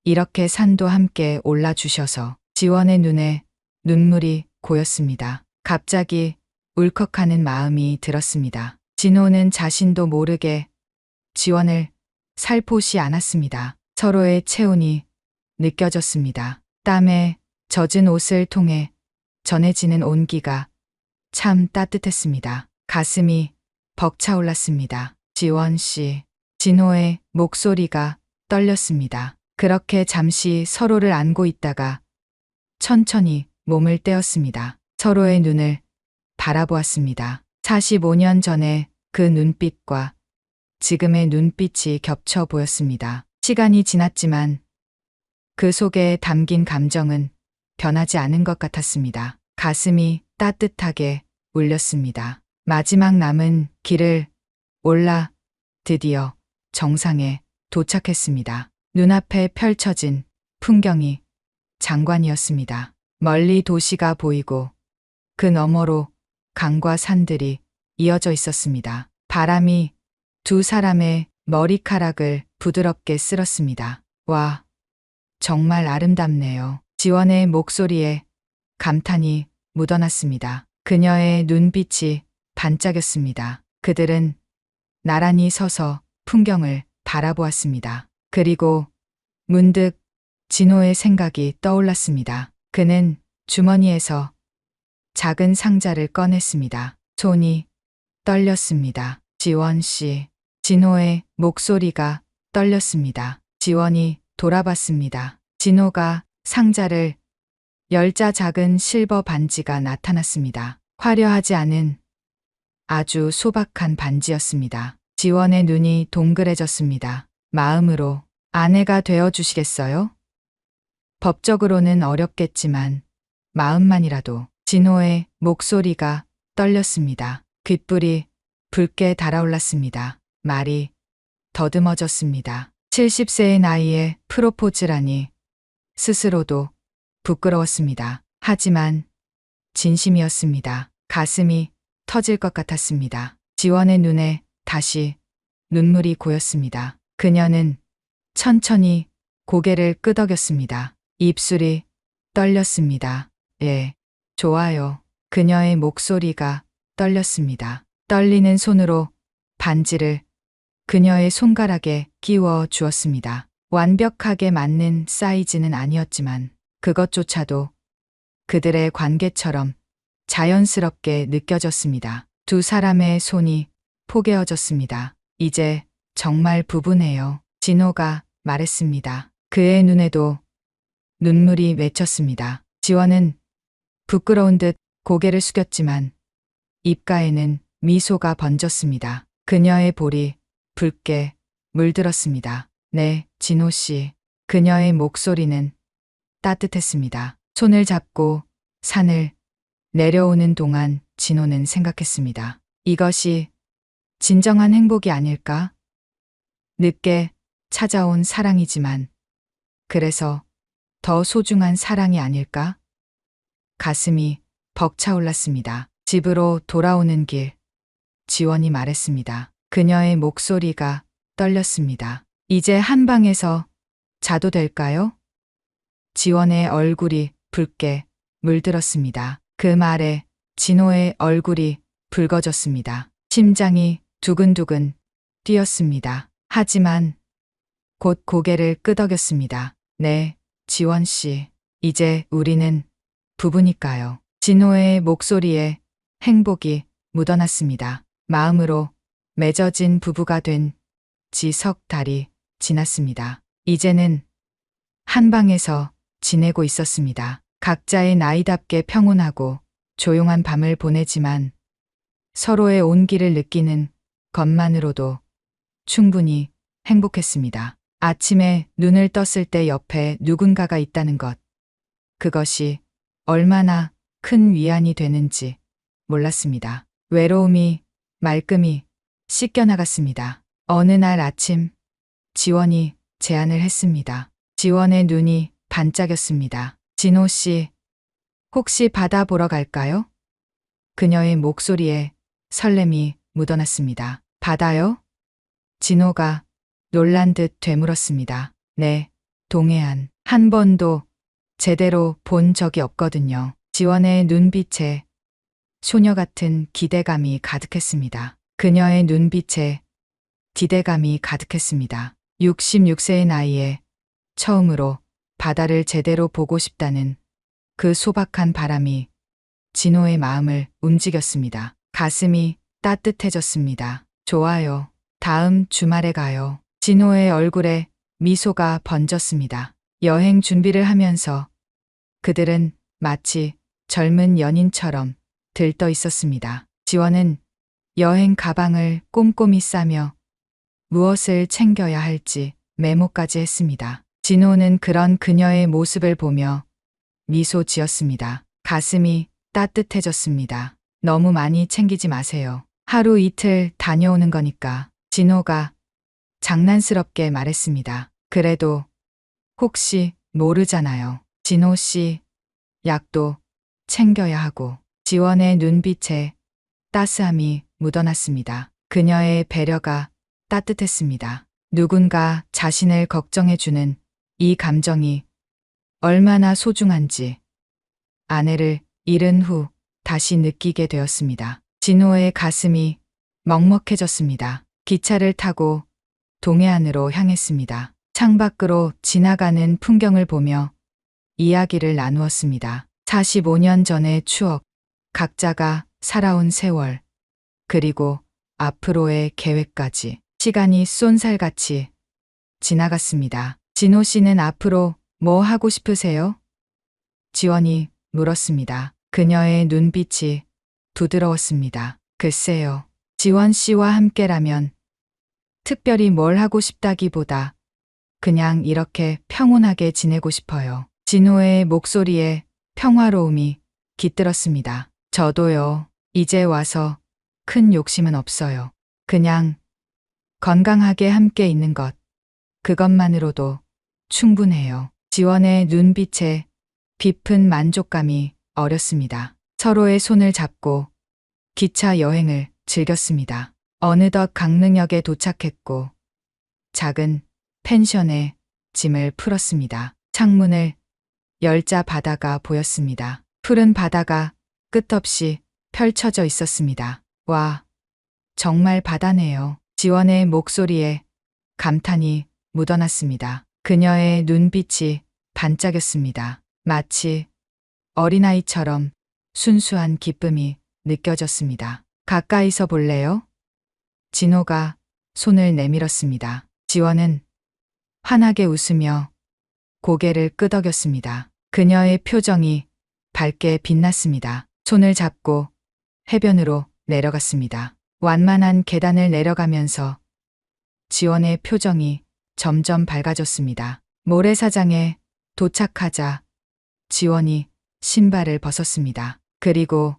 이렇게 산도 함께 올라주셔서. 지원의 눈에 눈물이 고였습니다. 갑자기 울컥하는 마음이 들었습니다. 진호는 자신도 모르게 지원을 살포시 안았습니다. 서로의 체온이 느껴졌습니다. 땀에 젖은 옷을 통해 전해지는 온기가 참 따뜻했습니다. 가슴이 벅차올랐습니다. 지원 씨. 진호의 목소리가 떨렸습니다. 그렇게 잠시 서로를 안고 있다가 천천히 몸을 떼었습니다. 서로의 눈을 바라보았습니다. 45년 전에 그 눈빛과 지금의 눈빛이 겹쳐 보였습니다. 시간이 지났지만 그 속에 담긴 감정은 변하지 않은 것 같았습니다. 가슴이 따뜻하게 울렸습니다. 마지막 남은 길을 올라 드디어 정상에 도착했습니다. 눈앞에 펼쳐진 풍경이 장관이었습니다. 멀리 도시가 보이고 그 너머로 강과 산들이 이어져 있었습니다. 바람이 두 사람의 머리카락을 부드럽게 쓸었습니다. 와, 정말 아름답네요. 지원의 목소리에 감탄이 묻어났습니다. 그녀의 눈빛이 반짝였습니다. 그들은 나란히 서서 풍경을 바라보았습니다. 그리고 문득 진호의 생각이 떠올랐습니다. 그는 주머니에서 작은 상자를 꺼냈습니다. 손이 떨렸습니다. 지원 씨. 진호의 목소리가 떨렸습니다. 지원이 돌아봤습니다. 진호가 상자를 열자 작은 실버 반지가 나타났습니다. 화려하지 않은 아주 소박한 반지였습니다. 지원의 눈이 동그래졌습니다. 마음으로 아내가 되어 주시겠어요? 법적으로는 어렵겠지만 마음만이라도. 진호의 목소리가 떨렸습니다. 귓불이 붉게 달아올랐습니다. 말이 더듬어졌습니다. 70세의 나이에 프로포즈라니 스스로도 부끄러웠습니다. 하지만 진심이었습니다. 가슴이 터질 것 같았습니다. 지원의 눈에 다시 눈물이 고였습니다. 그녀는 천천히 고개를 끄덕였습니다. 입술이 떨렸습니다. 예, 좋아요. 그녀의 목소리가 떨렸습니다. 떨리는 손으로 반지를 그녀의 손가락에 끼워 주었습니다. 완벽하게 맞는 사이즈는 아니었지만 그것조차도 그들의 관계처럼 자연스럽게 느껴졌습니다. 두 사람의 손이 포개어졌습니다. 이제 정말 부부네요. 진호가 말했습니다. 그의 눈에도 눈물이 맺혔습니다. 지원은 부끄러운 듯 고개를 숙였지만 입가에는 미소가 번졌습니다. 그녀의 볼이 붉게 물들었습니다. 네, 진호 씨. 그녀의 목소리는 따뜻했습니다. 손을 잡고 산을 내려오는 동안 진호는 생각했습니다. 이것이 진정한 행복이 아닐까? 늦게 찾아온 사랑이지만 그래서 더 소중한 사랑이 아닐까? 가슴이 벅차올랐습니다. 집으로 돌아오는 길, 지원이 말했습니다. 그녀의 목소리가 떨렸습니다. 이제 한 방에서 자도 될까요? 지원의 얼굴이 붉게 물들었습니다. 그 말에 진호의 얼굴이 붉어졌습니다. 심장이 두근두근 뛰었습니다. 하지만 곧 고개를 끄덕였습니다. 네, 지원 씨. 이제 우리는 부부니까요. 진호의 목소리에 행복이 묻어났습니다. 마음으로 맺어진 부부가 된 지 석 달이 지났습니다. 이제는 한 방에서 지내고 있었습니다. 각자의 나이답게 평온하고 조용한 밤을 보내지만 서로의 온기를 느끼는 것만으로도 충분히 행복했습니다. 아침에 눈을 떴을 때 옆에 누군가가 있다는 것. 그것이 얼마나 큰 위안이 되는지 몰랐습니다. 외로움이 말끔히 씻겨나갔습니다. 어느 날 아침 지원이 제안을 했습니다. 지원의 눈이 반짝였습니다. 진호 씨, 혹시 바다 보러 갈까요? 그녀의 목소리에 설렘이 묻어났습니다. 바다요? 진호가 놀란 듯 되물었습니다. 네, 동해안. 한 번도 제대로 본 적이 없거든요. 지원의 눈빛에 소녀 같은 기대감이 가득했습니다. 그녀의 눈빛에 기대감이 가득했습니다. 66세의 나이에 처음으로 바다를 제대로 보고 싶다는 그 소박한 바람이 진호의 마음을 움직였습니다. 가슴이 따뜻해졌습니다. 좋아요. 다음 주말에 가요. 진호의 얼굴에 미소가 번졌습니다. 여행 준비를 하면서 그들은 마치 젊은 연인처럼 들떠 있었습니다. 지원은 여행 가방을 꼼꼼히 싸며 무엇을 챙겨야 할지 메모까지 했습니다. 진호는 그런 그녀의 모습을 보며 미소 지었습니다. 가슴이 따뜻해졌습니다. 너무 많이 챙기지 마세요. 하루 이틀 다녀오는 거니까. 진호가 장난스럽게 말했습니다. 그래도 혹시 모르잖아요. 진호 씨, 약도 챙겨야 하고. 지원의 눈빛에 따스함이 묻어났습니다. 그녀의 배려가 따뜻했습니다. 누군가 자신을 걱정해주는 이 감정이 얼마나 소중한지 아내를 잃은 후 다시 느끼게 되었습니다. 진호의 가슴이 먹먹해졌습니다. 기차를 타고 동해안으로 향했습니다. 창밖으로 지나가는 풍경을 보며 이야기를 나누었습니다. 45년 전의 추억, 각자가 살아온 세월, 그리고 앞으로의 계획까지. 시간이 쏜살같이 지나갔습니다. 진호 씨는 앞으로 뭐 하고 싶으세요? 지원이 물었습니다. 그녀의 눈빛이 부드러웠습니다. 글쎄요. 지원 씨와 함께라면 특별히 뭘 하고 싶다기보다 그냥 이렇게 평온하게 지내고 싶어요. 진호의 목소리에 평화로움이 깃들었습니다. 저도요. 이제 와서 큰 욕심은 없어요. 그냥 건강하게 함께 있는 것. 그것만으로도 충분해요. 지원의 눈빛에 깊은 만족감이 어렸습니다. 서로의 손을 잡고 기차 여행을 즐겼습니다. 어느덧 강릉역에 도착했고 작은 펜션에 짐을 풀었습니다. 창문을 열자 바다가 보였습니다. 푸른 바다가 끝없이 펼쳐져 있었습니다. 와, 정말 바다네요. 지원의 목소리에 감탄이 묻어났습니다. 그녀의 눈빛이 반짝였습니다. 마치 어린아이처럼 순수한 기쁨이 느껴졌습니다. 가까이서 볼래요? 진호가 손을 내밀었습니다. 지원은 환하게 웃으며 고개를 끄덕였습니다. 그녀의 표정이 밝게 빛났습니다. 손을 잡고 해변으로 내려갔습니다. 완만한 계단을 내려가면서 지원의 표정이 점점 밝아졌습니다. 모래사장에 도착하자 지원이 신발을 벗었습니다. 그리고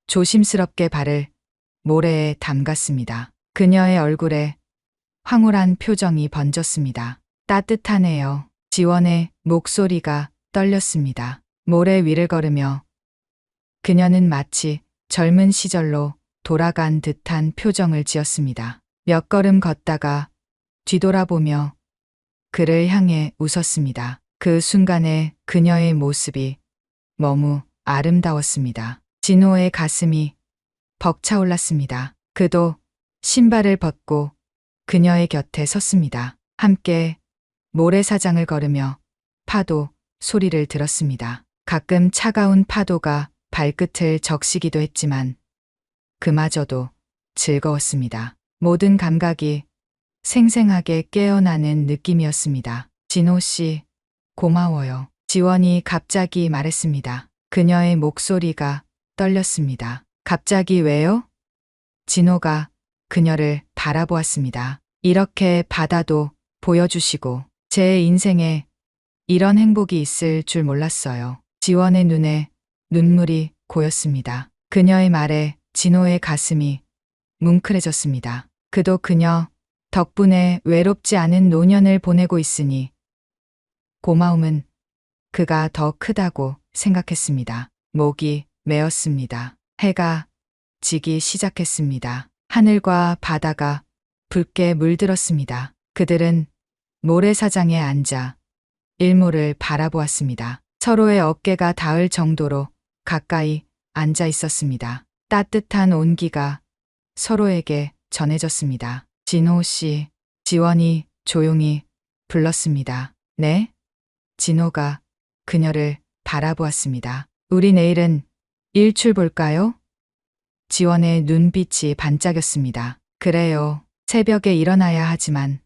조심스럽게 발을 모래에 담갔습니다. 그녀의 얼굴에 황홀한 표정이 번졌습니다. 따뜻하네요. 지원의 목소리가 떨렸습니다. 모래 위를 걸으며 그녀는 마치 젊은 시절로 돌아간 듯한 표정을 지었습니다. 몇 걸음 걷다가 뒤돌아보며 그를 향해 웃었습니다. 그 순간에 그녀의 모습이 너무 아름다웠습니다. 진호의 가슴이 벅차올랐습니다. 그도 신발을 벗고 그녀의 곁에 섰습니다. 함께 모래사장을 걸으며 파도 소리를 들었습니다. 가끔 차가운 파도가 발끝을 적시기도 했지만 그마저도 즐거웠습니다. 모든 감각이 생생하게 깨어나는 느낌이었습니다. 진호 씨, 고마워요. 지원이 갑자기 말했습니다. 그녀의 목소리가 떨렸습니다. 갑자기 왜요? 진호가 그녀를 바라보았습니다. 이렇게 바다도 보여주시고 제 인생에 이런 행복이 있을 줄 몰랐어요. 지원의 눈에 눈물이 고였습니다. 그녀의 말에 진호의 가슴이 뭉클해졌습니다. 그도 그녀 덕분에 외롭지 않은 노년을 보내고 있으니 고마움은 그가 더 크다고 생각했습니다. 목이 메었습니다. 해가 지기 시작했습니다. 하늘과 바다가 붉게 물들었습니다. 그들은 모래사장에 앉아 일몰을 바라보았습니다. 서로의 어깨가 닿을 정도로 가까이 앉아 있었습니다. 따뜻한 온기가 서로에게 전해졌습니다. 진호 씨, 지원이 조용히 불렀습니다. 네? 진호가 그녀를 바라보았습니다. 우리 내일은 일출 볼까요? 지원의 눈빛이 반짝였습니다. 그래요. 새벽에 일어나야 하지만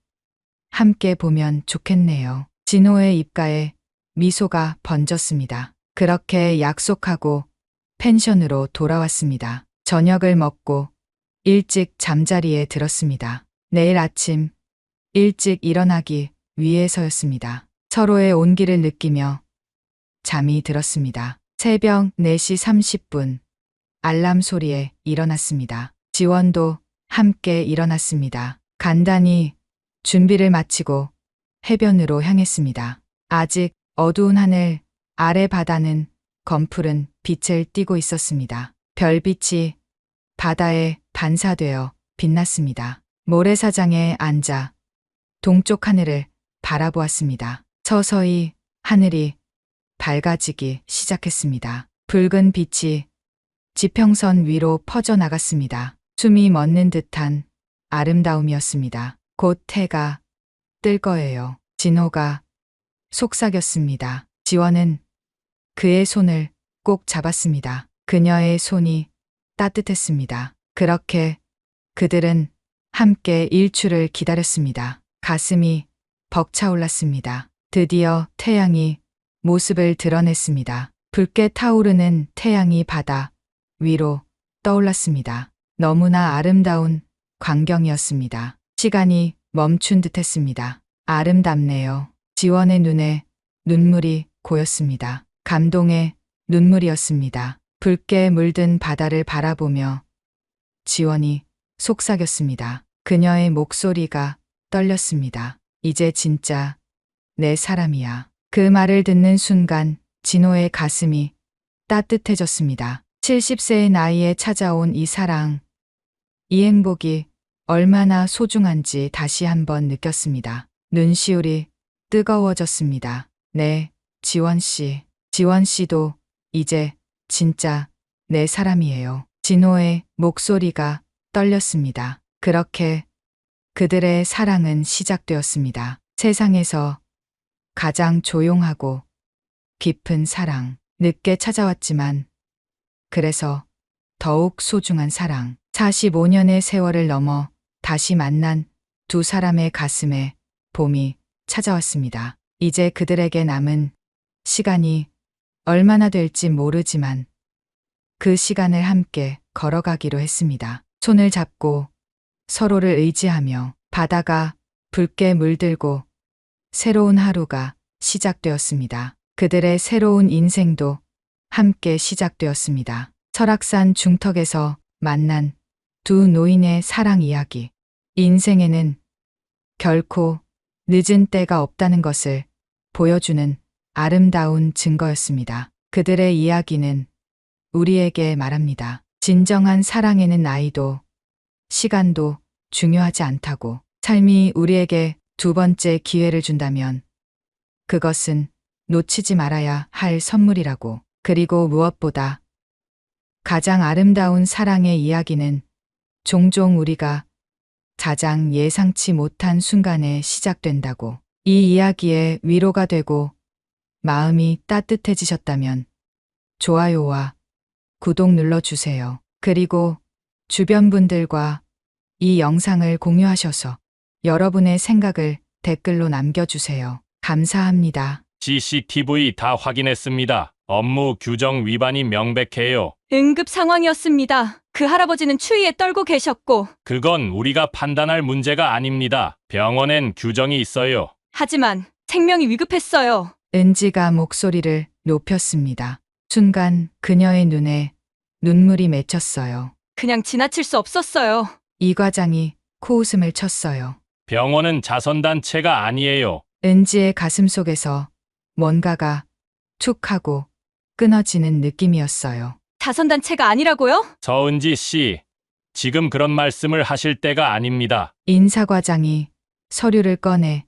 함께 보면 좋겠네요. 진호의 입가에 미소가 번졌습니다. 그렇게 약속하고 펜션으로 돌아왔습니다. 저녁을 먹고 일찍 잠자리에 들었습니다. 내일 아침 일찍 일어나기 위해서였습니다. 서로의 온기를 느끼며 잠이 들었습니다. 새벽 4시 30분 알람 소리에 일어났습니다. 지원도 함께 일어났습니다. 간단히 준비를 마치고 해변으로 향했습니다. 아직 어두운 하늘 아래 바다는 검푸른 빛을 띠고 있었습니다. 별빛이 바다에 반사되어 빛났습니다. 모래사장에 앉아 동쪽 하늘을 바라보았습니다. 서서히 하늘이 밝아지기 시작했습니다. 붉은 빛이 지평선 위로 퍼져나갔습니다. 숨이 멎는 듯한 아름다움이었습니다. 곧 해가 뜰 거예요. 진호가 속삭였습니다. 지원은 그의 손을 꼭 잡았습니다. 그녀의 손이 따뜻했습니다. 그렇게 그들은 함께 일출을 기다렸습니다. 가슴이 벅차올랐습니다. 드디어 태양이 모습을 드러냈습니다. 붉게 타오르는 태양이 바다 위로 떠올랐습니다. 너무나 아름다운 광경이었습니다. 시간이 멈춘 듯했습니다. 아름답네요. 지원의 눈에 눈물이 고였습니다. 감동의 눈물이었습니다. 붉게 물든 바다를 바라보며 지원이 속삭였습니다. 그녀의 목소리가 떨렸습니다. 이제 진짜 내 사람이야. 그 말을 듣는 순간 진호의 가슴이 따뜻해졌습니다. 70세의 나이에 찾아온 이 사랑, 이 행복이 얼마나 소중한지 다시 한번 느꼈습니다. 눈시울이 뜨거워졌습니다. 네, 지원 씨. 지원 씨도 이제 진짜 내 사람이에요. 진호의 목소리가 떨렸습니다. 그렇게 그들의 사랑은 시작되었습니다. 세상에서 가장 조용하고 깊은 사랑. 늦게 찾아왔지만 그래서 더욱 소중한 사랑. 45년의 세월을 넘어 다시 만난 두 사람의 가슴에 봄이 찾아왔습니다. 이제 그들에게 남은 시간이 얼마나 될지 모르지만 그 시간을 함께 걸어가기로 했습니다. 손을 잡고 서로를 의지하며 바다가 붉게 물들고 새로운 하루가 시작되었습니다. 그들의 새로운 인생도 함께 시작되었습니다. 설악산 중턱에서 만난 두 노인의 사랑 이야기. 인생에는 결코 늦은 때가 없다는 것을 보여주는 아름다운 증거였습니다. 그들의 이야기는 우리에게 말합니다. 진정한 사랑에는 나이도 시간도 중요하지 않다고. 삶이 우리에게 두 번째 기회를 준다면 그것은 놓치지 말아야 할 선물이라고. 그리고 무엇보다 가장 아름다운 사랑의 이야기는 종종 우리가 가장 예상치 못한 순간에 시작된다고. 이 이야기에 위로가 되고 마음이 따뜻해지셨다면 좋아요와 구독 눌러주세요. 그리고 주변 분들과 이 영상을 공유하셔서 여러분의 생각을 댓글로 남겨주세요. 감사합니다. CCTV 다 확인했습니다. 업무 규정 위반이 명백해요. 응급 상황이었습니다. 그 할아버지는 추위에 떨고 계셨고, 그건 우리가 판단할 문제가 아닙니다. 병원엔 규정이 있어요. 하지만 생명이 위급했어요. 은지가 목소리를 높였습니다. 순간 그녀의 눈에 눈물이 맺혔어요. 그냥 지나칠 수 없었어요. 이 과장이 코웃음을 쳤어요. 병원은 자선단체가 아니에요. 은지의 가슴 속에서 뭔가가 툭 하고 끊어지는 느낌이었어요. 자선단체가 아니라고요? 서은지 씨, 지금 그런 말씀을 하실 때가 아닙니다. 인사과장이 서류를 꺼내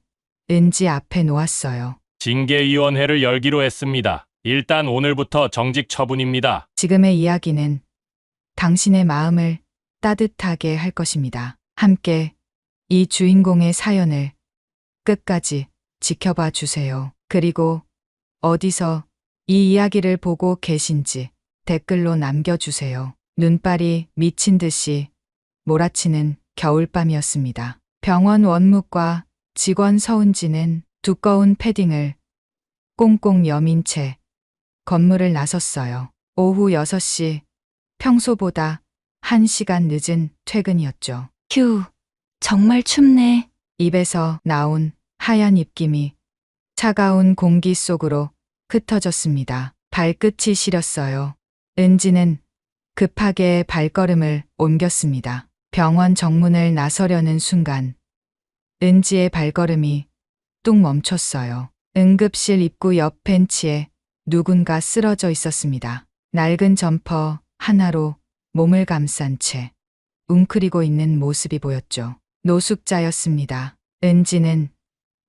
은지 앞에 놓았어요. 징계위원회를 열기로 했습니다. 일단 오늘부터 정직 처분입니다. 지금의 이야기는 당신의 마음을 따뜻하게 할 것입니다. 함께 이 주인공의 사연을 끝까지 지켜봐 주세요. 그리고 어디서 이 이야기를 보고 계신지 댓글로 남겨주세요. 눈발이 미친 듯이 몰아치는 겨울밤이었습니다. 병원 원무과 직원 서은지는 두꺼운 패딩을 꽁꽁 여민 채 건물을 나섰어요. 오후 6시, 평소보다 1시간 늦은 퇴근이었죠. 휴, 정말 춥네. 입에서 나온 하얀 입김이 차가운 공기 속으로 흩어졌습니다. 발끝이 시렸어요. 은지는 급하게 발걸음을 옮겼습니다. 병원 정문을 나서려는 순간 은지의 발걸음이 뚝 멈췄어요. 응급실 입구 옆 벤치에 누군가 쓰러져 있었습니다. 낡은 점퍼 하나로 몸을 감싼 채 웅크리고 있는 모습이 보였죠. 노숙자였습니다. 은지는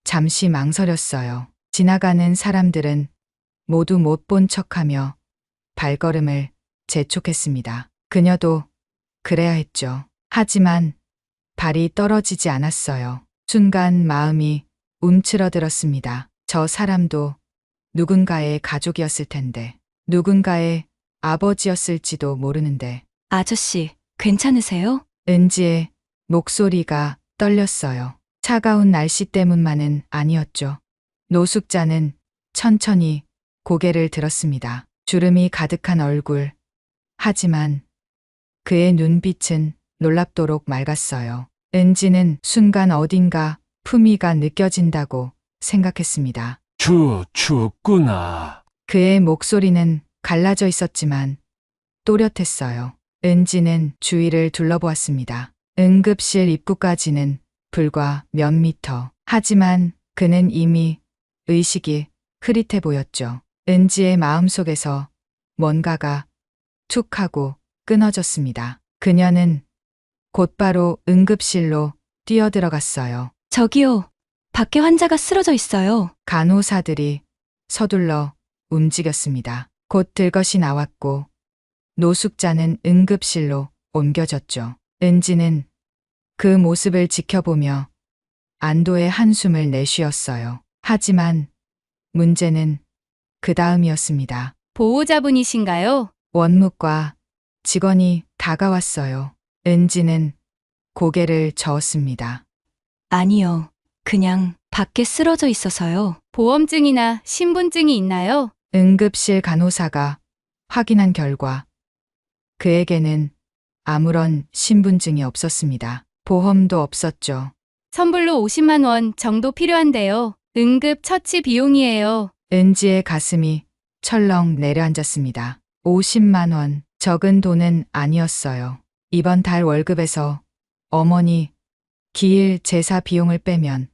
잠시 망설였어요. 지나가는 사람들은 모두 못 본 척하며 발걸음을 재촉했습니다. 그녀도 그래야 했죠. 하지만 발이 떨어지지 않았어요. 순간 마음이 움츠러들었습니다. 저 사람도 누군가의 가족이었을 텐데, 누군가의 아버지였을지도 모르는데. 아저씨, 괜찮으세요? 은지의 목소리가 떨렸어요. 차가운 날씨 때문만은 아니었죠. 노숙자는 천천히 고개를 들었습니다. 주름이 가득한 얼굴. 하지만 그의 눈빛은 놀랍도록 맑았어요. 은지는 순간 어딘가 품위가 느껴진다고 생각했습니다. 춥구나. 그의 목소리는 갈라져 있었지만 또렷했어요. 은지는 주위를 둘러보았습니다. 응급실 입구까지는 불과 몇 미터. 하지만 그는 이미 의식이 흐릿해 보였죠. 은지의 마음속에서 뭔가가 툭 하고 끊어졌습니다. 그녀는 곧바로 응급실로 뛰어들어갔어요. 저기요. 밖에 환자가 쓰러져 있어요. 간호사들이 서둘러 움직였습니다. 곧 들것이 나왔고 노숙자는 응급실로 옮겨졌죠. 은지는 그 모습을 지켜보며 안도의 한숨을 내쉬었어요. 하지만 문제는 그 다음이었습니다. 보호자분이신가요? 원무과 직원이 다가왔어요. 은지는 고개를 저었습니다. 아니요. 그냥 밖에 쓰러져 있어서요. 보험증이나 신분증이 있나요? 응급실 간호사가 확인한 결과 그에게는 아무런 신분증이 없었습니다. 보험도 없었죠. 선불로 50만 원 정도 필요한데요. 응급 처치 비용이에요. 은지의 가슴이 철렁 내려앉았습니다. 50만 원, 적은 돈은 아니었어요. 이번 달 월급에서 어머니 기일 제사 비용을 빼면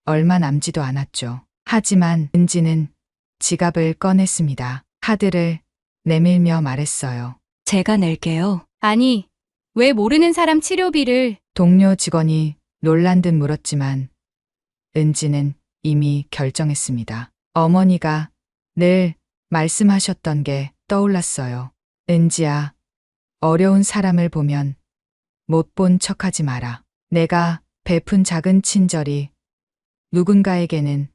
얼마 남지도 않았죠. 하지만 은지는 지갑을 꺼냈습니다. 카드를 내밀며 말했어요. 제가 낼게요. 아니, 왜 모르는 사람 치료비를. 동료 직원이 놀란 듯 물었지만 은지는 이미 결정했습니다. 어머니가 늘 말씀하셨던 게 떠올랐어요. 은지야, 어려운 사람을 보면 못 본 척하지 마라. 내가 베푼 작은 친절이 누군가에게는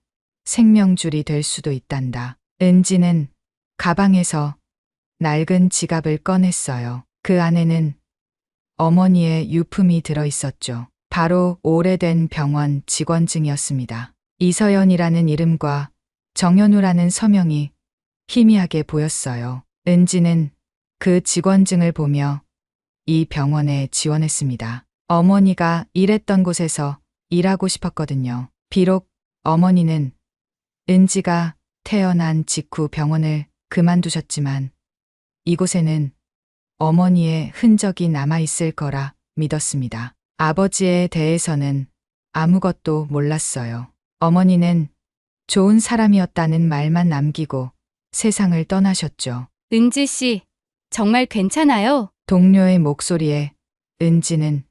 생명줄이 될 수도 있단다. 은지는 가방에서 낡은 지갑을 꺼냈어요. 그 안에는 어머니의 유품이 들어 있었죠. 바로 오래된 병원 직원증이었습니다. 이서연이라는 이름과 정현우라는 서명이 희미하게 보였어요. 은지는 그 직원증을 보며 이 병원에 지원했습니다. 어머니가 일했던 곳에서 일하고 싶었거든요. 비록 어머니는 은지가 태어난 직후 병원을 그만두셨지만 이곳에는 어머니의 흔적이 남아있을 거라 믿었습니다. 아버지에 대해서는 아무것도 몰랐어요. 어머니는 좋은 사람이었다는 말만 남기고 세상을 떠나셨죠. 은지 씨, 정말 괜찮아요? 동료의 목소리에 은지는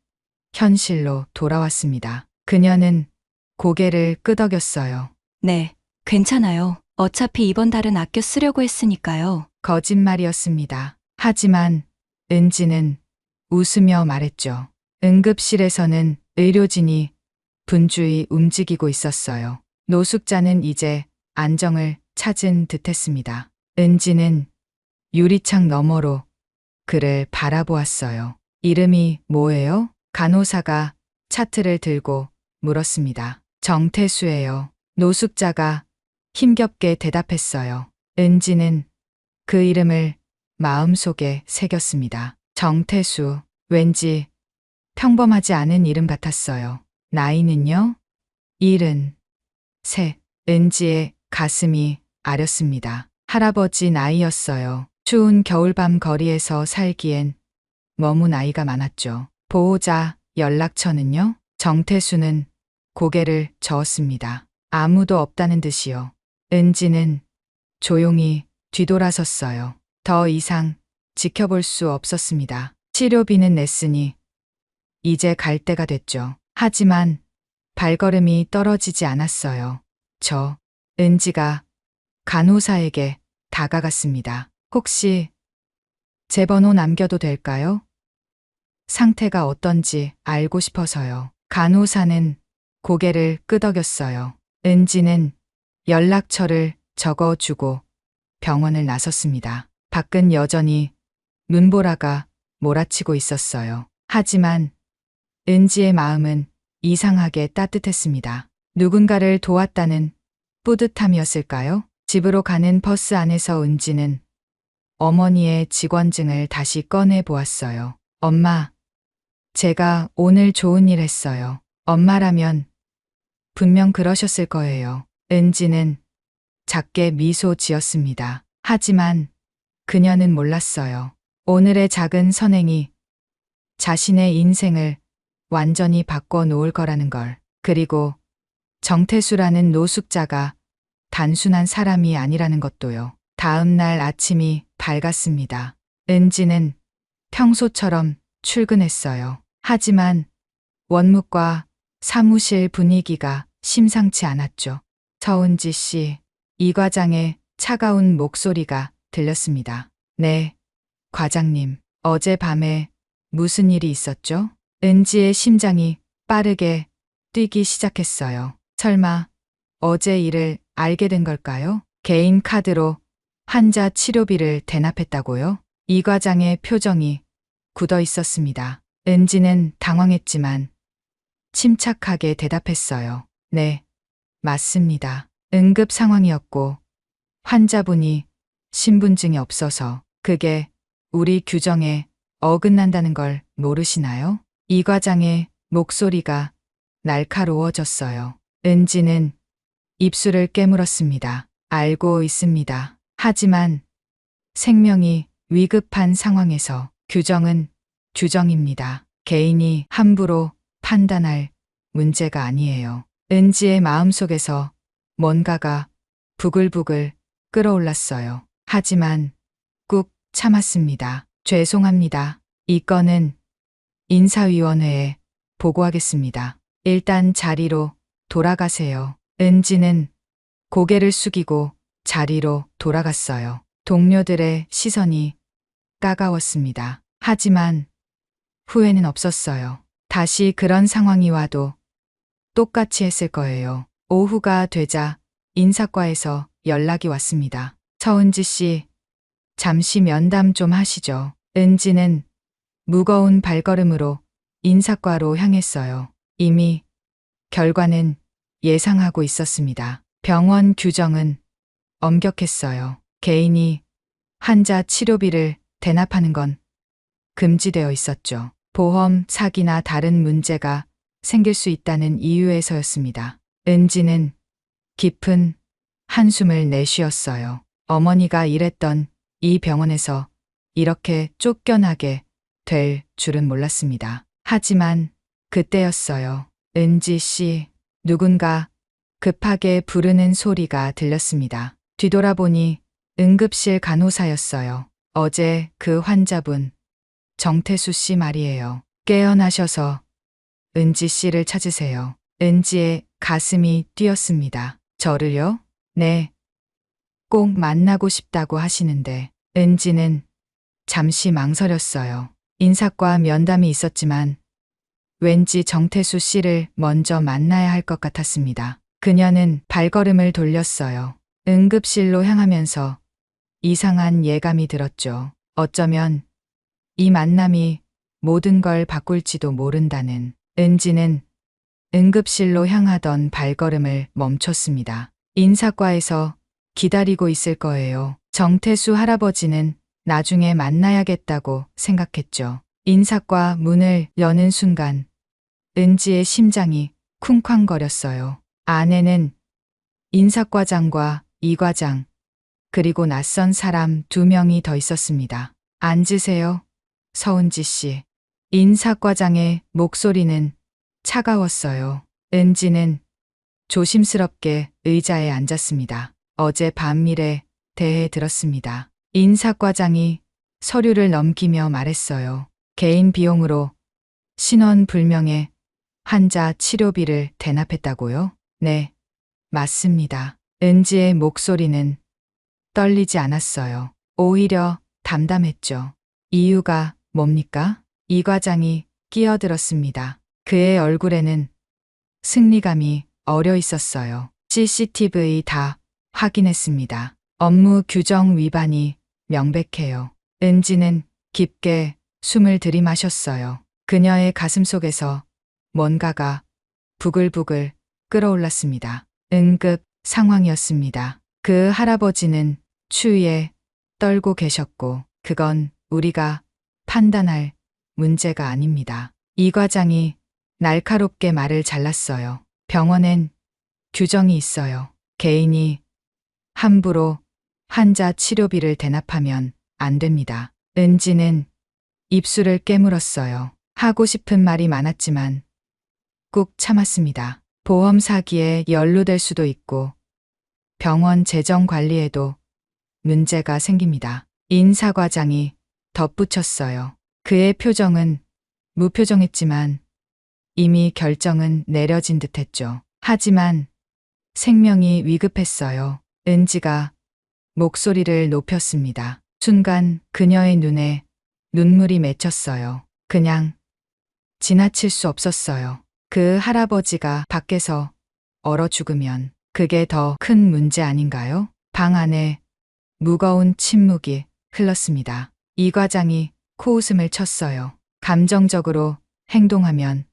현실로 돌아왔습니다. 그녀는 고개를 끄덕였어요. 네, 괜찮아요. 어차피 이번 달은 아껴 쓰려고 했으니까요. 거짓말이었습니다. 하지만 은지는 웃으며 말했죠. 응급실에서는 의료진이 분주히 움직이고 있었어요. 노숙자는 이제 안정을 찾은 듯했습니다. 은지는 유리창 너머로 그를 바라보았어요. 이름이 뭐예요? 간호사가 차트를 들고 물었습니다. 정태수예요. 노숙자가 힘겹게 대답했어요. 은지는 그 이름을 마음속에 새겼습니다. 정태수, 왠지 평범하지 않은 이름 같았어요. 나이는요? 73. 은지의 가슴이 아렸습니다. 할아버지 나이였어요. 추운 겨울밤 거리에서 살기엔 너무 나이가 많았죠. 보호자 연락처는요? 정태수는 고개를 저었습니다. 아무도 없다는 듯이요. 은지는 조용히 뒤돌아섰어요. 더 이상 지켜볼 수 없었습니다. 치료비는 냈으니 이제 갈 때가 됐죠. 하지만 발걸음이 떨어지지 않았어요. 은지가 간호사에게 다가갔습니다. 혹시 제 번호 남겨도 될까요? 상태가 어떤지 알고 싶어서요. 간호사는 고개를 끄덕였어요. 은지는 연락처를 적어주고 병원을 나섰습니다. 밖은 여전히 눈보라가 몰아치고 있었어요. 하지만 은지의 마음은 이상하게 따뜻했습니다. 누군가를 도왔다는 뿌듯함이었을까요? 집으로 가는 버스 안에서 은지는 어머니의 직원증을 다시 꺼내 보았어요. 엄마, 제가 오늘 좋은 일 했어요. 엄마라면 분명 그러셨을 거예요. 은지는 작게 미소 지었습니다. 하지만 그녀는 몰랐어요. 오늘의 작은 선행이 자신의 인생을 완전히 바꿔 놓을 거라는 걸. 그리고 정태수라는 노숙자가 단순한 사람이 아니라는 것도요. 다음 날 아침이 밝았습니다. 은지는 평소처럼 출근했어요. 하지만 원무과 사무실 분위기가 심상치 않았죠. 서은지 씨, 이 과장의 차가운 목소리가 들렸습니다. 네, 과장님. 어젯밤에 무슨 일이 있었죠? 은지의 심장이 빠르게 뛰기 시작했어요. 설마 어제 일을 알게 된 걸까요? 개인 카드로 환자 치료비를 대납했다고요? 이 과장의 표정이 굳어 있었습니다. 은지는 당황했지만 침착하게 대답했어요. 네, 맞습니다. 응급 상황이었고 환자분이 신분증이 없어서 그게 우리 규정에 어긋난다는 걸 모르시나요? 이 과장의 목소리가 날카로워졌어요. 은지는 입술을 깨물었습니다. 알고 있습니다. 하지만 생명이 위급한 상황에서 규정은 규정입니다. 개인이 함부로 판단할 문제가 아니에요. 은지의 마음속에서 뭔가가 부글부글 끓어올랐어요. 하지만 꾹 참았습니다. 죄송합니다. 이 건은 인사위원회에 보고하겠습니다. 일단 자리로 돌아가세요. 은지는 고개를 숙이고 자리로 돌아갔어요. 동료들의 시선이 따가웠습니다. 하지만 후회는 없었어요. 다시 그런 상황이 와도 똑같이 했을 거예요. 오후가 되자 인사과에서 연락이 왔습니다. 서은지 씨, 잠시 면담 좀 하시죠. 은지는 무거운 발걸음으로 인사과로 향했어요. 이미 결과는 예상하고 있었습니다. 병원 규정은 엄격했어요. 개인이 환자 치료비를 대납하는 건 금지되어 있었죠. 보험 사기나 다른 문제가 생길 수 있다는 이유에서였습니다. 은지는 깊은 한숨을 내쉬었어요. 어머니가 일했던 이 병원에서 이렇게 쫓겨나게 될 줄은 몰랐습니다. 하지만 그때였어요. 은지 씨, 누군가 급하게 부르는 소리가 들렸습니다. 뒤돌아보니 응급실 간호사였어요. 어제 그 환자분, 정태수 씨 말이에요. 깨어나셔서 은지 씨를 찾으세요. 은지의 가슴이 뛰었습니다. 저를요? 네. 꼭 만나고 싶다고 하시는데. 은지는 잠시 망설였어요. 인사과 면담이 있었지만 왠지 정태수 씨를 먼저 만나야 할 것 같았습니다. 그녀는 발걸음을 돌렸어요. 응급실로 향하면서 이상한 예감이 들었죠. 어쩌면 이 만남이 모든 걸 바꿀지도 모른다는. 은지는 응급실로 향하던 발걸음을 멈췄습니다. 인사과에서 기다리고 있을 거예요. 정태수 할아버지는 나중에 만나야겠다고 생각했죠. 인사과 문을 여는 순간 은지의 심장이 쿵쾅거렸어요. 안에는 인사과장과 이과장, 그리고 낯선 사람 2명이 더 있었습니다. 앉으세요, 서은지 씨. 인사과장의 목소리는 차가웠어요. 은지는 조심스럽게 의자에 앉았습니다. 어제 밤 일에 대해 들었습니다. 인사과장이 서류를 넘기며 말했어요. 개인 비용으로 신원 불명의 환자 치료비를 대납했다고요? 네, 맞습니다. 은지의 목소리는 떨리지 않았어요. 오히려 담담했죠. 이유가 뭡니까? 이 과장이 끼어들었습니다. 그의 얼굴에는 승리감이 어려 있었어요. CCTV 다 확인했습니다. 업무 규정 위반이 명백해요. 은지는 깊게 숨을 들이마셨어요. 그녀의 가슴속에서 뭔가가 부글부글 끓어올랐습니다. 응급 상황이었습니다. 그 할아버지는 추위에 떨고 계셨고 그건 우리가 판단할 문제가 아닙니다. 이 과장이 날카롭게 말을 잘랐어요. 병원엔 규정이 있어요. 개인이 함부로 환자 치료비를 대납하면 안 됩니다. 은지는 입술을 깨물었어요. 하고 싶은 말이 많았지만 꾹 참았습니다. 보험 사기에 연루될 수도 있고 병원 재정 관리에도 문제가 생깁니다. 인사과장이 덧붙였어요. 그의 표정은 무표정했지만 이미 결정은 내려진 듯했죠. 하지만 생명이 위급했어요. 은지가 목소리를 높였습니다. 순간 그녀의 눈에 눈물이 맺혔어요. 그냥 지나칠 수 없었어요. 그 할아버지가 밖에서 얼어 죽으면 그게 더 큰 문제 아닌가요? 방 안에 무거운 침묵이 흘렀습니다. 이 과장이 코웃음을 쳤어요. 감정적으로 행동하면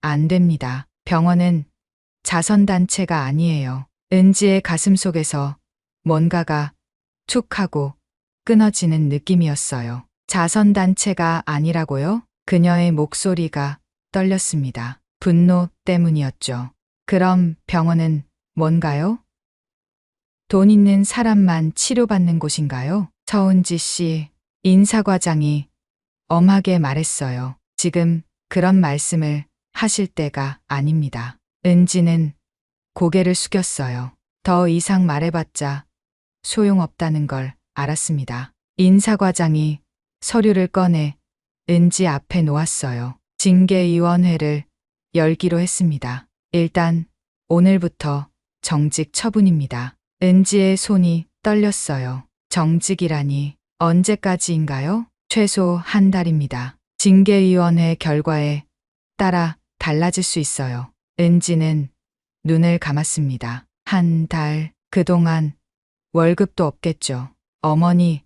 안 됩니다. 병원은 자선단체가 아니에요. 은지의 가슴 속에서 뭔가가 툭 하고 끊어지는 느낌이었어요. 자선단체가 아니라고요? 그녀의 목소리가 떨렸습니다. 분노 때문이었죠. 그럼 병원은 뭔가요? 돈 있는 사람만 치료받는 곳인가요? 서은지 씨, 인사과장이 엄하게 말했어요. 지금 그런 말씀을 하실 때가 아닙니다. 은지는 고개를 숙였어요. 더 이상 말해봤자 소용없다는 걸 알았습니다. 인사과장이 서류를 꺼내 은지 앞에 놓았어요. 징계위원회를 열기로 했습니다. 일단 오늘부터 정직 처분입니다. 은지의 손이 떨렸어요. 정직이라니 언제까지인가요? 최소 한 달입니다. 징계위원회 결과에 따라 달라질 수 있어요. 은지는 눈을 감았습니다. 한 달, 그동안 월급도 없겠죠. 어머니,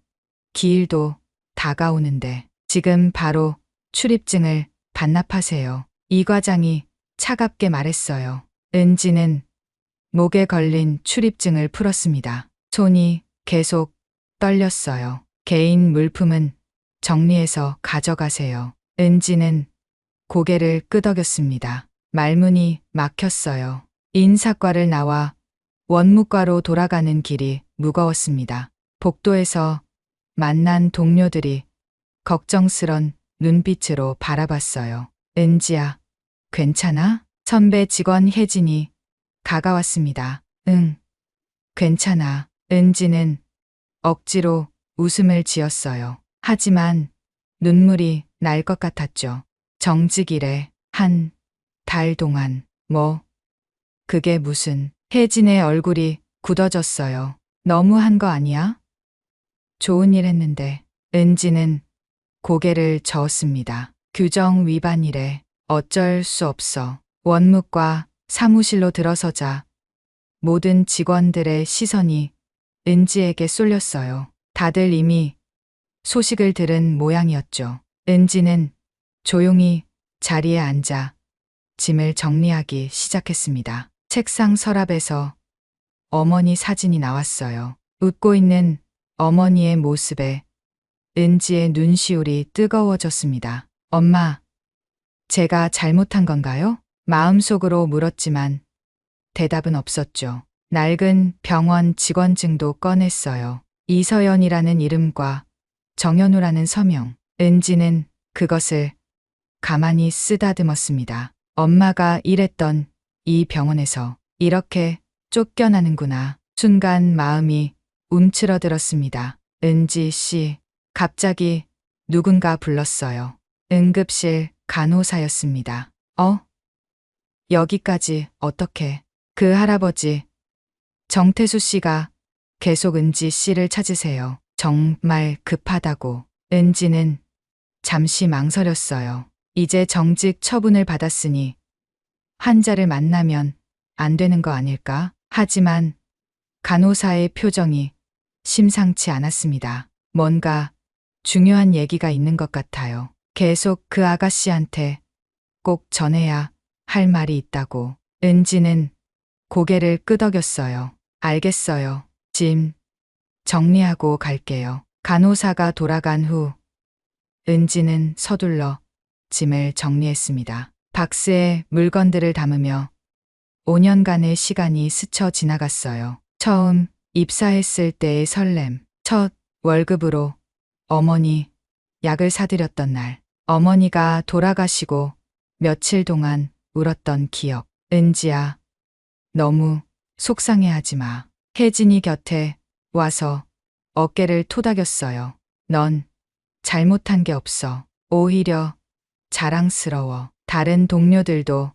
기일도 다가오는데 지금 바로 출입증을 반납하세요. 이 과장이 차갑게 말했어요. 은지는 목에 걸린 출입증을 풀었습니다. 손이 계속 떨렸어요. 개인 물품은 정리해서 가져가세요. 은지는 고개를 끄덕였습니다. 말문이 막혔어요. 인사과를 나와 원무과로 돌아가는 길이 무거웠습니다. 복도에서 만난 동료들이 걱정스런 눈빛으로 바라봤어요. 은지야, 괜찮아? 선배 직원 혜진이 다가왔습니다. 응, 괜찮아. 은지는 억지로 웃음을 지었어요. 하지만 눈물이 날 것 같았죠. 정직이래. 한 달 동안. 뭐, 그게 무슨. 혜진의 얼굴이 굳어졌어요. 너무한 거 아니야? 좋은 일 했는데. 은지는 고개를 저었습니다. 규정 위반이래. 어쩔 수 없어. 원무과 사무실로 들어서자 모든 직원들의 시선이 은지에게 쏠렸어요. 다들 이미 소식을 들은 모양이었죠. 은지는 조용히 자리에 앉아 짐을 정리하기 시작했습니다. 책상 서랍에서 어머니 사진이 나왔어요. 웃고 있는 어머니의 모습에 은지의 눈시울이 뜨거워졌습니다. 엄마, 제가 잘못한 건가요? 마음속으로 물었지만 대답은 없었죠. 낡은 병원 직원증도 꺼냈어요. 이서연이라는 이름과 정현우라는 서명. 은지는 그것을 가만히 쓰다듬었습니다. 엄마가 일했던 이 병원에서 이렇게 쫓겨나는구나. 순간 마음이 움츠러들었습니다. 은지 씨, 갑자기 누군가 불렀어요. 응급실 간호사였습니다. 여기까지 어떻게? 그 할아버지 정태수 씨가 계속 은지 씨를 찾으세요. 정말 급하다고. 은지는 잠시 망설였어요. 이제 정직 처분을 받았으니 환자를 만나면 안 되는 거 아닐까? 하지만 간호사의 표정이 심상치 않았습니다. 뭔가 중요한 얘기가 있는 것 같아요. 계속 그 아가씨한테 꼭 전해야 할 말이 있다고. 은지는 고개를 끄덕였어요. 알겠어요. 짐 정리하고 갈게요. 간호사가 돌아간 후 은지는 서둘러 짐을 정리했습니다. 박스에 물건들을 담으며 5년간의 시간이 스쳐 지나갔어요. 처음 입사했을 때의 설렘, 첫 월급으로 어머니 약을 사드렸던 날, 어머니가 돌아가시고 며칠 동안 울었던 기억. 은지야, 너무 속상해하지 마. 혜진이 곁에 와서 어깨를 토닥였어요. 넌 잘못한 게 없어. 오히려 자랑스러워. 다른 동료들도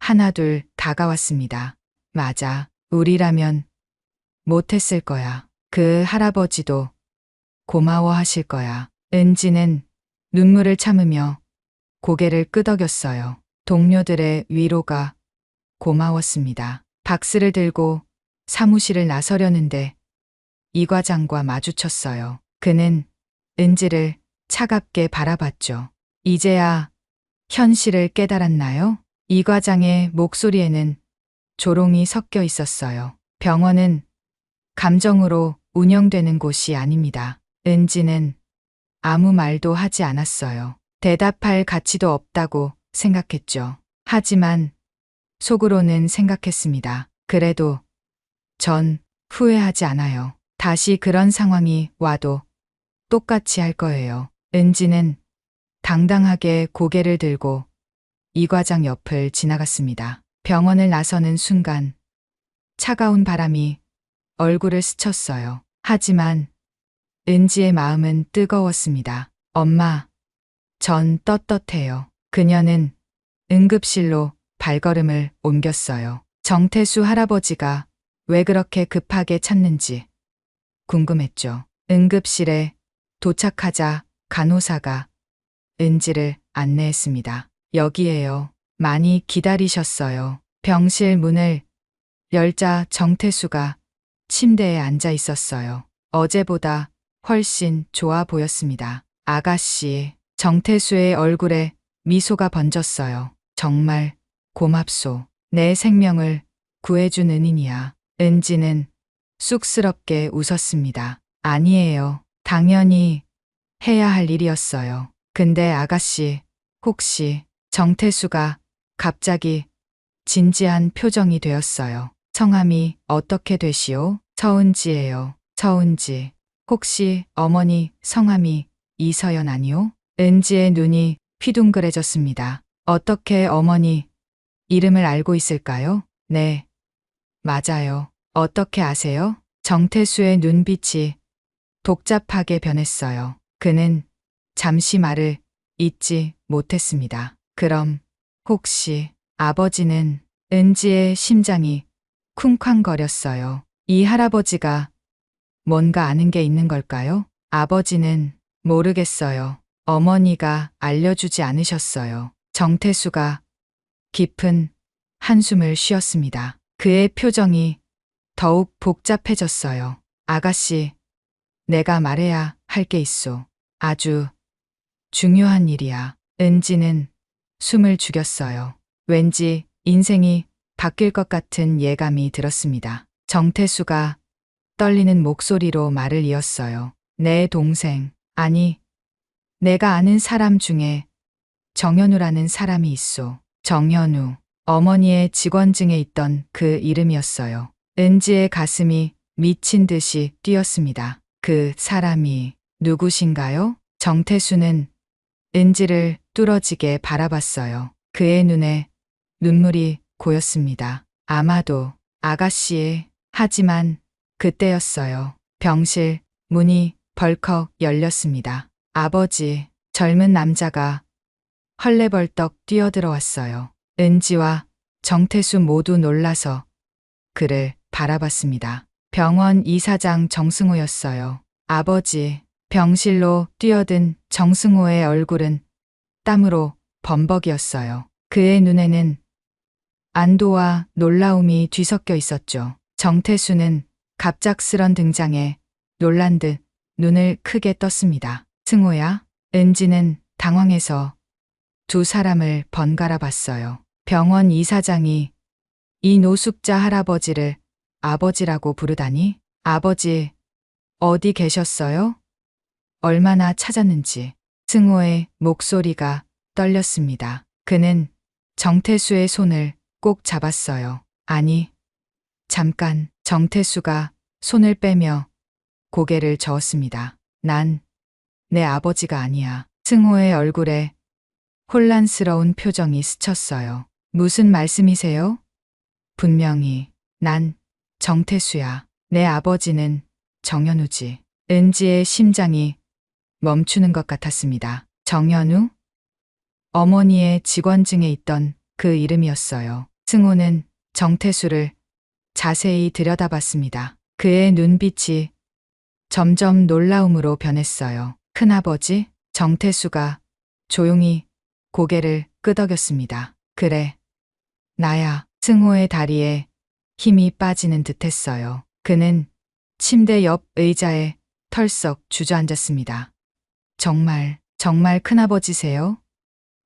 하나둘 다가왔습니다. 맞아. 우리라면 못했을 거야. 그 할아버지도 고마워하실 거야. 은지는 눈물을 참으며 고개를 끄덕였어요. 동료들의 위로가 고마웠습니다. 박스를 들고 사무실을 나서려는데 이 과장과 마주쳤어요. 그는 은지를 차갑게 바라봤죠. 이제야 현실을 깨달았나요? 이 과장의 목소리에는 조롱이 섞여 있었어요. 병원은 감정으로 운영되는 곳이 아닙니다. 은지는 아무 말도 하지 않았어요. 대답할 가치도 없다고 생각했죠. 하지만 속으로는 생각했습니다. 그래도 전 후회하지 않아요. 다시 그런 상황이 와도 똑같이 할 거예요. 은지는 당당하게 고개를 들고 이 과장 옆을 지나갔습니다. 병원을 나서는 순간 차가운 바람이 얼굴을 스쳤어요. 하지만 은지의 마음은 뜨거웠습니다. 엄마, 전 떳떳해요. 그녀는 응급실로 발걸음을 옮겼어요. 정태수 할아버지가 왜 그렇게 급하게 찾는지 궁금했죠. 응급실에 도착하자 간호사가 은지를 안내했습니다. 여기에요. 많이 기다리셨어요. 병실 문을 열자 정태수가 침대에 앉아 있었어요. 어제보다 훨씬 좋아 보였습니다. 아가씨, 정태수의 얼굴에 미소가 번졌어요. 정말 고맙소. 내 생명을 구해준 은인이야. 은지는 쑥스럽게 웃었습니다. 아니에요. 당연히 해야 할 일이었어요. 근데 아가씨, 혹시 정태수가 갑자기 진지한 표정이 되었어요. 성함이 어떻게 되시오? 서은지예요. 서은지. 혹시 어머니 성함이 이서연 아니오? 은지의 눈이 휘둥그레졌습니다. 어떻게 어머니 이름을 알고 있을까요? 네. 맞아요. 어떻게 아세요? 정태수의 눈빛이 복잡하게 변했어요. 그는 잠시 말을 잇지 못했습니다. 그럼 혹시 아버지는 은지의 심장이 쿵쾅거렸어요. 이 할아버지가 뭔가 아는 게 있는 걸까요? 아버지는 모르겠어요. 어머니가 알려주지 않으셨어요. 정태수가 깊은 한숨을 쉬었습니다. 그의 표정이 더욱 복잡해졌어요. 아가씨, 내가 말해야 할 게 있소. 아주 중요한 일이야. 은지는 숨을 죽였어요. 왠지 인생이 바뀔 것 같은 예감이 들었습니다. 정태수가 떨리는 목소리로 말을 이었어요. 내 동생, 아니, 내가 아는 사람 중에 정현우라는 사람이 있소. 정현우, 어머니의 직원증에 있던 그 이름이었어요. 은지의 가슴이 미친 듯이 뛰었습니다. 그 사람이 누구신가요? 정태수는 은지를 뚫어지게 바라봤어요. 그의 눈에 눈물이 고였습니다. 아마도 아가씨, 하지만 그때였어요. 병실 문이 벌컥 열렸습니다. 아버지, 젊은 남자가 헐레벌떡 뛰어들어왔어요. 은지와 정태수 모두 놀라서 그를 바라봤습니다. 병원 이사장 정승호였어요. 아버지, 병실로 뛰어든 정승호의 얼굴은 땀으로 범벅이었어요. 그의 눈에는 안도와 놀라움이 뒤섞여 있었죠. 정태수는 갑작스런 등장에 놀란 듯 눈을 크게 떴습니다. 승호야? 은지는 당황해서 두 사람을 번갈아 봤어요. 병원 이사장이 이 노숙자 할아버지를 아버지라고 부르다니? 아버지, 어디 계셨어요? 얼마나 찾았는지. 승호의 목소리가 떨렸습니다. 그는 정태수의 손을 꼭 잡았어요. 아니, 잠깐. 정태수가 손을 빼며 고개를 저었습니다. 난 내 아버지가 아니야. 승호의 얼굴에 혼란스러운 표정이 스쳤어요. 무슨 말씀이세요? 분명히 난 정태수야. 내 아버지는 정현우지. 은지의 심장이 멈추는 것 같았습니다. 정현우? 어머니의 직원증에 있던 그 이름이었어요. 승호는 정태수를 자세히 들여다봤습니다. 그의 눈빛이 점점 놀라움으로 변했어요. 큰아버지? 정태수가 조용히 고개를 끄덕였습니다. 그래, 나야. 승호의 다리에 힘이 빠지는 듯 했어요. 그는 침대 옆 의자에 털썩 주저앉았습니다. 정말 큰아버지세요?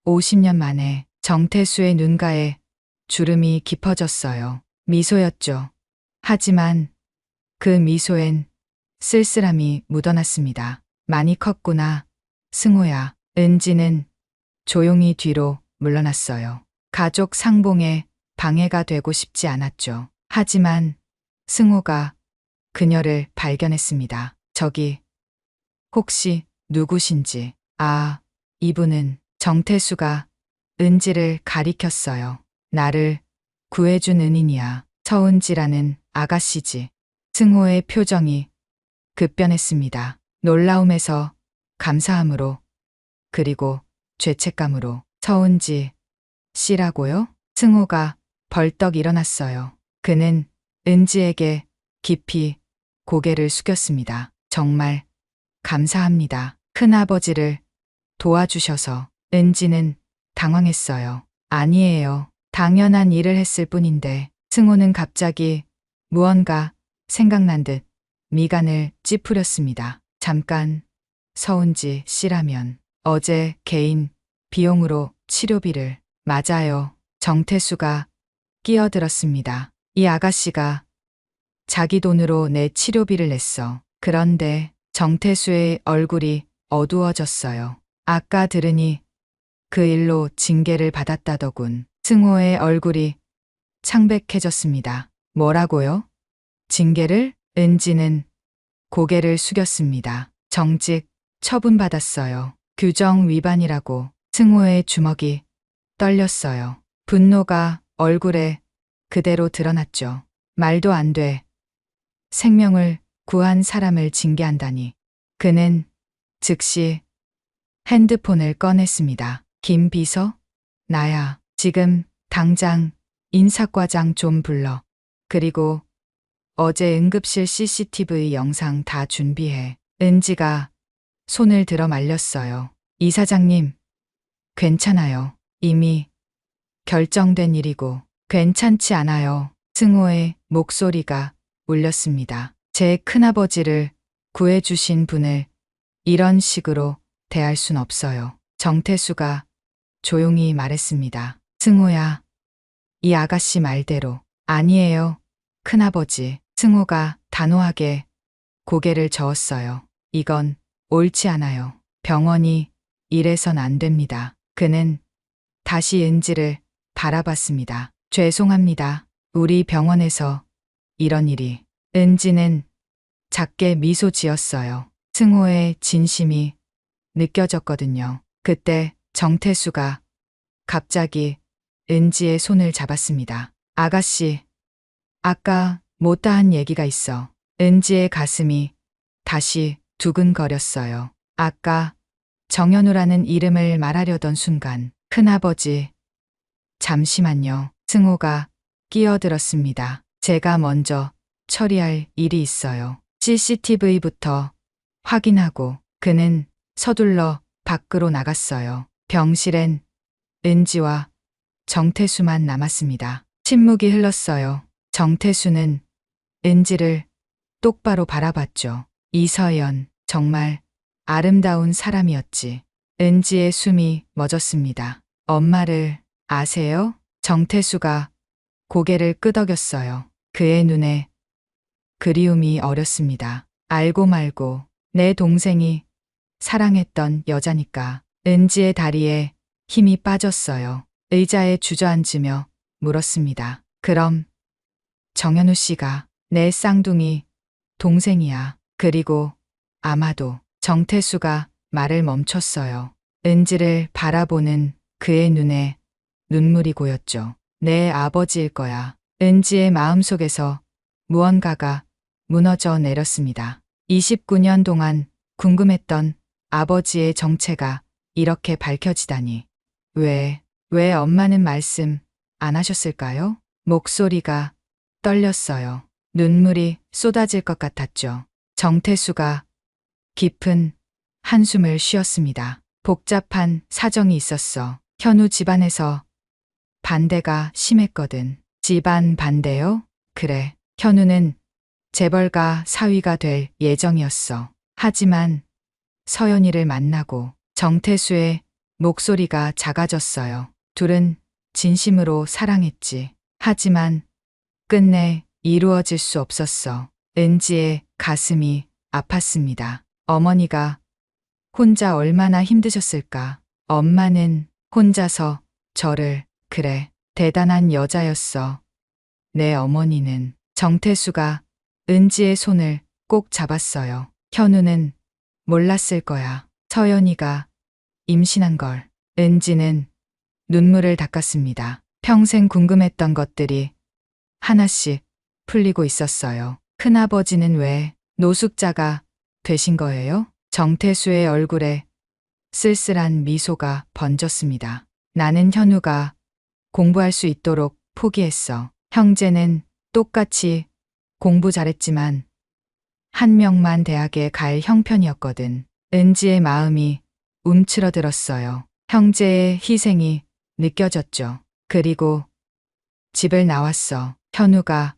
50년 만에 정태수의 눈가에 주름이 깊어졌어요. 미소였죠. 하지만 그 미소엔 쓸쓸함이 묻어났습니다. 많이 컸구나, 승호야. 은지는 조용히 뒤로 물러났어요. 가족 상봉에 방해가 되고 싶지 않았죠. 하지만 승호가 그녀를 발견했습니다. 저기, 혹시 누구신지. 아, 이분은 정태수가 은지를 가리켰어요. 나를 구해준 은인이야. 서은지라는 아가씨지. 승호의 표정이 급변했습니다. 놀라움에서 감사함으로, 그리고 죄책감으로. 서은지 씨라고요? 승호가 벌떡 일어났어요. 그는 은지에게 깊이 고개를 숙였습니다. 정말 감사합니다. 큰아버지를 도와주셔서. 은지는 당황했어요. 아니에요. 당연한 일을 했을 뿐인데. 승호는 갑자기 무언가 생각난 듯 미간을 찌푸렸습니다. 잠깐, 서은지 씨라면 어제 개인 비용으로 치료비를. 맞아요. 정태수가 끼어들었습니다. 이 아가씨가 자기 돈으로 내 치료비를 냈어. 그런데 정태수의 얼굴이 어두워졌어요. 아까 들으니 그 일로 징계를 받았다더군. 승호의 얼굴이 창백해졌습니다. 뭐라고요? 징계를? 은지는 고개를 숙였습니다. 정직 처분받았어요. 규정 위반이라고. 승호의 주먹이 떨렸어요. 분노가 얼굴에 그대로 드러났죠. 말도 안 돼. 생명을 구한 사람을 징계한다니. 그는 즉시 핸드폰을 꺼냈습니다. 김 비서? 나야. 지금 당장 인사과장 좀 불러. 그리고 어제 응급실 CCTV 영상 다 준비해. 은지가 손을 들어 말렸어요. 이사장님, 괜찮아요. 이미 결정된 일이고. 괜찮지 않아요. 승호의 목소리가 울렸습니다. 제 큰아버지를 구해주신 분을 이런 식으로 대할 순 없어요. 정태수가 조용히 말했습니다. 승호야, 이 아가씨 말대로. 아니에요, 큰아버지. 승호가 단호하게 고개를 저었어요. 이건 옳지 않아요. 병원이 이래선 안 됩니다. 그는 다시 은지를 바라봤습니다. 죄송합니다. 우리 병원에서 이런 일이. 은지는 작게 미소 지었어요. 승호의 진심이 느껴졌거든요. 그때 정태수가 갑자기 은지의 손을 잡았습니다. 아가씨, 아까 못다한 얘기가 있어. 은지의 가슴이 다시 두근거렸어요. 아까 정현우라는 이름을 말하려던 순간, 큰아버지, 잠시만요. 승호가 끼어들었습니다. 제가 먼저 처리할 일이 있어요. CCTV부터 확인하고. 그는 서둘러 밖으로 나갔어요. 병실엔 은지와 정태수만 남았습니다. 침묵이 흘렀어요. 정태수는 은지를 똑바로 바라봤죠. 이서연, 정말 아름다운 사람이었지. 은지의 숨이 멎었습니다. 엄마를 아세요? 정태수가 고개를 끄덕였어요. 그의 눈에 그리움이 어렸습니다. 알고 말고. 내 동생이 사랑했던 여자니까. 은지의 다리에 힘이 빠졌어요. 의자에 주저앉으며 물었습니다. 그럼 정현우 씨가 내 쌍둥이 동생이야. 그리고 아마도. 정태수가 말을 멈췄어요. 은지를 바라보는 그의 눈에 눈물이 고였죠. 내 아버지일 거야. 은지의 마음속에서 무언가가 무너져 내렸습니다. 29년 동안 궁금했던 아버지의 정체가 이렇게 밝혀지다니. 왜 엄마는 말씀 안 하셨을까요? 목소리가 떨렸어요. 눈물이 쏟아질 것 같았죠. 정태수가 깊은 한숨을 쉬었습니다. 복잡한 사정이 있었어. 현우 집안에서 반대가 심했거든. 집안 반대요? 그래. 현우는 재벌가 사위가 될 예정이었어. 하지만 서연이를 만나고 정태수의 목소리가 작아졌어요. 둘은 진심으로 사랑했지. 하지만 끝내 이루어질 수 없었어. 은지의 가슴이 아팠습니다. 어머니가 혼자 얼마나 힘드셨을까. 엄마는 혼자서 저를, 그래, 대단한 여자였어. 내 어머니는. 정태수가 은지의 손을 꼭 잡았어요. 현우는 몰랐을 거야. 서연이가 임신한 걸. 은지는 눈물을 닦았습니다. 평생 궁금했던 것들이 하나씩 풀리고 있었어요. 큰아버지는 왜 노숙자가 되신 거예요? 정태수의 얼굴에 쓸쓸한 미소가 번졌습니다. 나는 현우가 공부할 수 있도록 포기했어. 형제는 똑같이 공부 잘했지만 한 명만 대학에 갈 형편이었거든. 은지의 마음이 움츠러들었어요. 형제의 희생이 느껴졌죠. 그리고 집을 나왔어. 현우가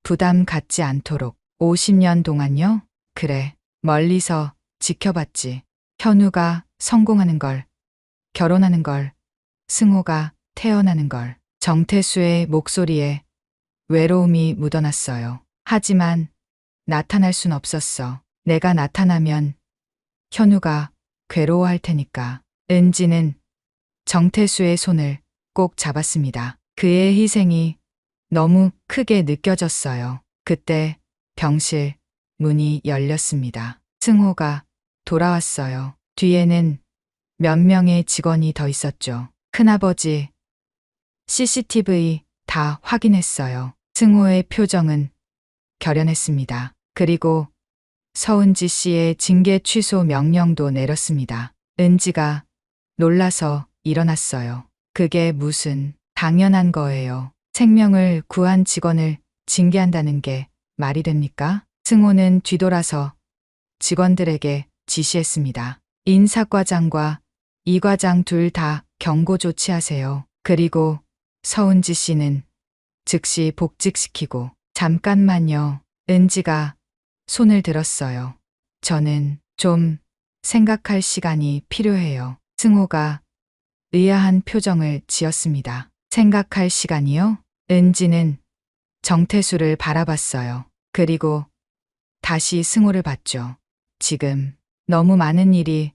부담 갖지 않도록. 50년 동안요? 그래. 멀리서 지켜봤지. 현우가 성공하는 걸, 결혼하는 걸, 승호가 태어나는 걸. 정태수의 목소리에 외로움이 묻어났어요. 하지만 나타날 순 없었어. 내가 나타나면 현우가 괴로워할 테니까. 은지는 정태수의 손을 꼭 잡았습니다. 그의 희생이 너무 크게 느껴졌어요. 그때 병실 문이 열렸습니다. 승호가 돌아왔어요. 뒤에는 몇 명의 직원이 더 있었죠. 큰아버지, CCTV 다 확인했어요. 승호의 표정은 결연했습니다. 그리고 서은지 씨의 징계 취소 명령도 내렸습니다. 은지가 놀라서 일어났어요. 그게 무슨 당연한 거예요. 생명을 구한 직원을 징계한다는 게 말이 됩니까? 승호는 뒤돌아서 직원들에게 지시했습니다. 인사과장과 이과장 둘 다 경고 조치하세요. 그리고 서은지 씨는 즉시 복직시키고. 잠깐만요. 은지가 손을 들었어요. 저는 좀 생각할 시간이 필요해요. 승호가 의아한 표정을 지었습니다. 생각할 시간이요? 은지는 정태수를 바라봤어요. 그리고 다시 승호를 봤죠. 지금 너무 많은 일이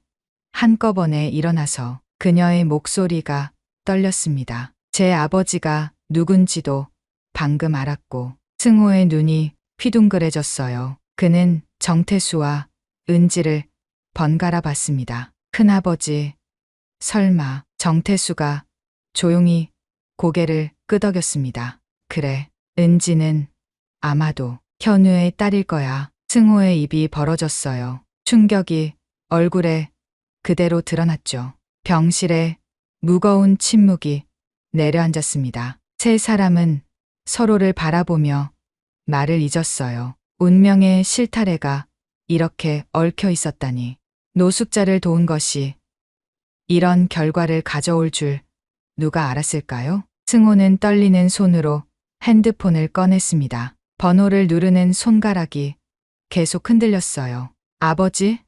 한꺼번에 일어나서 그녀의 목소리가 떨렸습니다. 제 아버지가 누군지도 방금 알았고. 승호의 눈이 휘둥그레졌어요. 그는 정태수와 은지를 번갈아 봤습니다. 큰아버지, 설마. 정태수가 조용히 고개를 끄덕였습니다. 그래, 은지는 아마도 현우의 딸일 거야. 승호의 입이 벌어졌어요. 충격이 얼굴에 그대로 드러났죠. 병실에 무거운 침묵이 내려앉았습니다. 세 사람은 서로를 바라보며 말을 잊었어요. 운명의 실타래가 이렇게 얽혀 있었다니. 노숙자를 도운 것이 이런 결과를 가져올 줄 누가 알았을까요? 승호는 떨리는 손으로 핸드폰을 꺼냈습니다. 번호를 누르는 손가락이 계속 흔들렸어요. 아버지?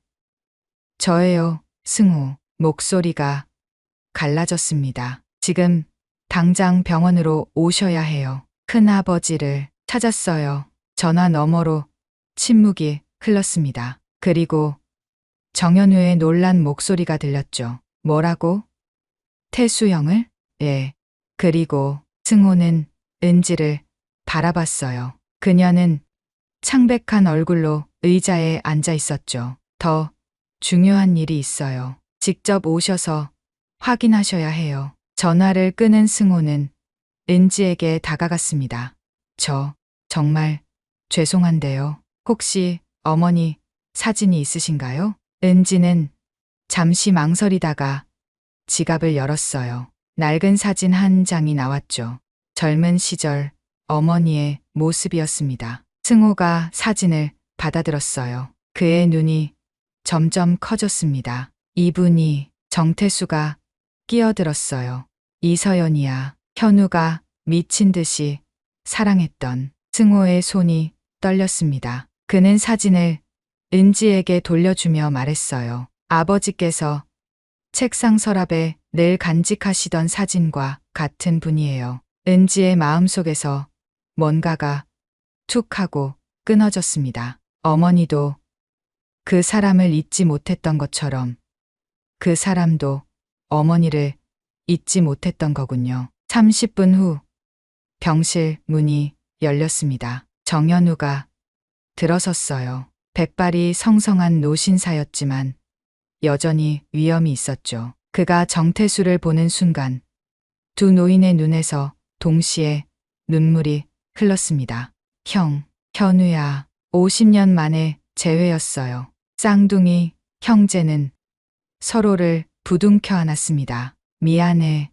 저예요, 승호. 목소리가 갈라졌습니다. 지금 당장 병원으로 오셔야 해요. 큰아버지를 찾았어요. 전화 너머로 침묵이 흘렀습니다. 그리고 정현우의 놀란 목소리가 들렸죠. 뭐라고? 태수 형을? 예. 그리고 승호는 은지를 바라봤어요. 그녀는 창백한 얼굴로 의자에 앉아 있었죠. 더 중요한 일이 있어요. 직접 오셔서 확인하셔야 해요. 전화를 끄는 승호는 은지에게 다가갔습니다. 저 정말 죄송한데요. 혹시 어머니 사진이 있으신가요? 은지는 잠시 망설이다가 지갑을 열었어요. 낡은 사진 한 장이 나왔죠. 젊은 시절 어머니의 모습이었습니다. 승호가 사진을 받아들었어요. 그의 눈이 점점 커졌습니다. 이분이 정태수가 끼어들었어요. 이서연이야. 현우가 미친 듯이 사랑했던. 승호의 손이 떨렸습니다. 그는 사진을 은지에게 돌려주며 말했어요. 아버지께서 책상 서랍에 늘 간직하시던 사진과 같은 분이에요. 은지의 마음속에서 뭔가가 툭 하고 끊어졌습니다. 어머니도 그 사람을 잊지 못했던 것처럼 그 사람도 어머니를 잊지 못했던 거군요. 30분 후 병실 문이 열렸습니다. 정현우가 들어섰어요. 백발이 성성한 노신사였지만 여전히 위험이 있었죠. 그가 정태수를 보는 순간 두 노인의 눈에서 동시에 눈물이 흘렀습니다. 현우야. 50년 만에 재회였어요. 쌍둥이 형제는 서로를 부둥켜 안았습니다. 미안해.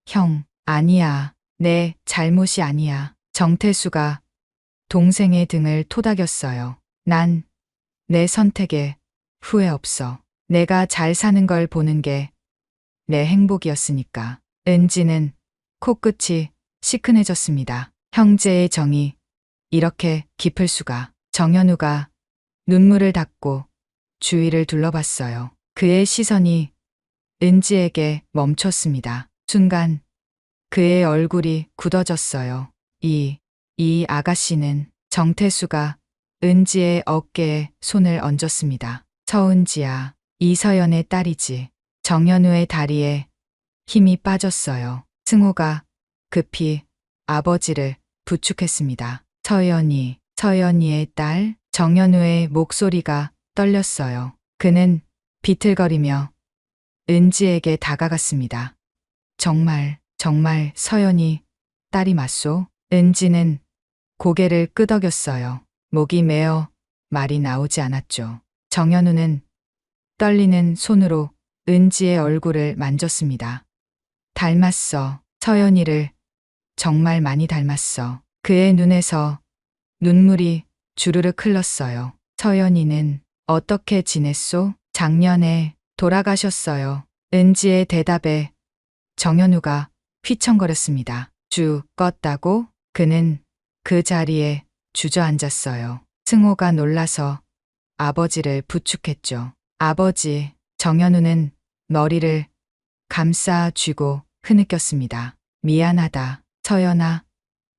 형, 아니야. 내 잘못이 아니야. 정태수가 동생의 등을 토닥였어요. 난 내 선택에 후회 없어. 내가 잘 사는 걸 보는 게 내 행복이었으니까. 은지는 코끝이 시큰해졌습니다. 형제의 정이 이렇게 깊을 수가. 정현우가 눈물을 닦고 주위를 둘러봤어요. 그의 시선이 은지에게 멈췄습니다. 순간 그의 얼굴이 굳어졌어요. 이 아가씨는. 정태수가 은지의 어깨에 손을 얹었습니다. 서은지야. 이서연의 딸이지. 정현우의 다리에 힘이 빠졌어요. 승호가 급히 아버지를 부축했습니다. 서연이의 딸. 정현우의 목소리가 떨렸어요. 그는 비틀거리며 은지에게 다가갔습니다. 정말 서연이 딸이 맞소? 은지는 고개를 끄덕였어요. 목이 메어 말이 나오지 않았죠. 정현우는 떨리는 손으로 은지의 얼굴을 만졌습니다. 닮았어. 서연이를 정말 많이 닮았어. 그의 눈에서 눈물이 주르륵 흘렀어요. 서연이는 어떻게 지냈소? 작년에 돌아가셨어요. 은지의 대답에 정현우가 휘청거렸습니다. 죽었다고? 그는 그 자리에 주저앉았어요. 승호가 놀라서 아버지를 부축했죠. 아버지. 정현우는 머리를 감싸 쥐고 흐느꼈습니다. 미안하다. 서연아.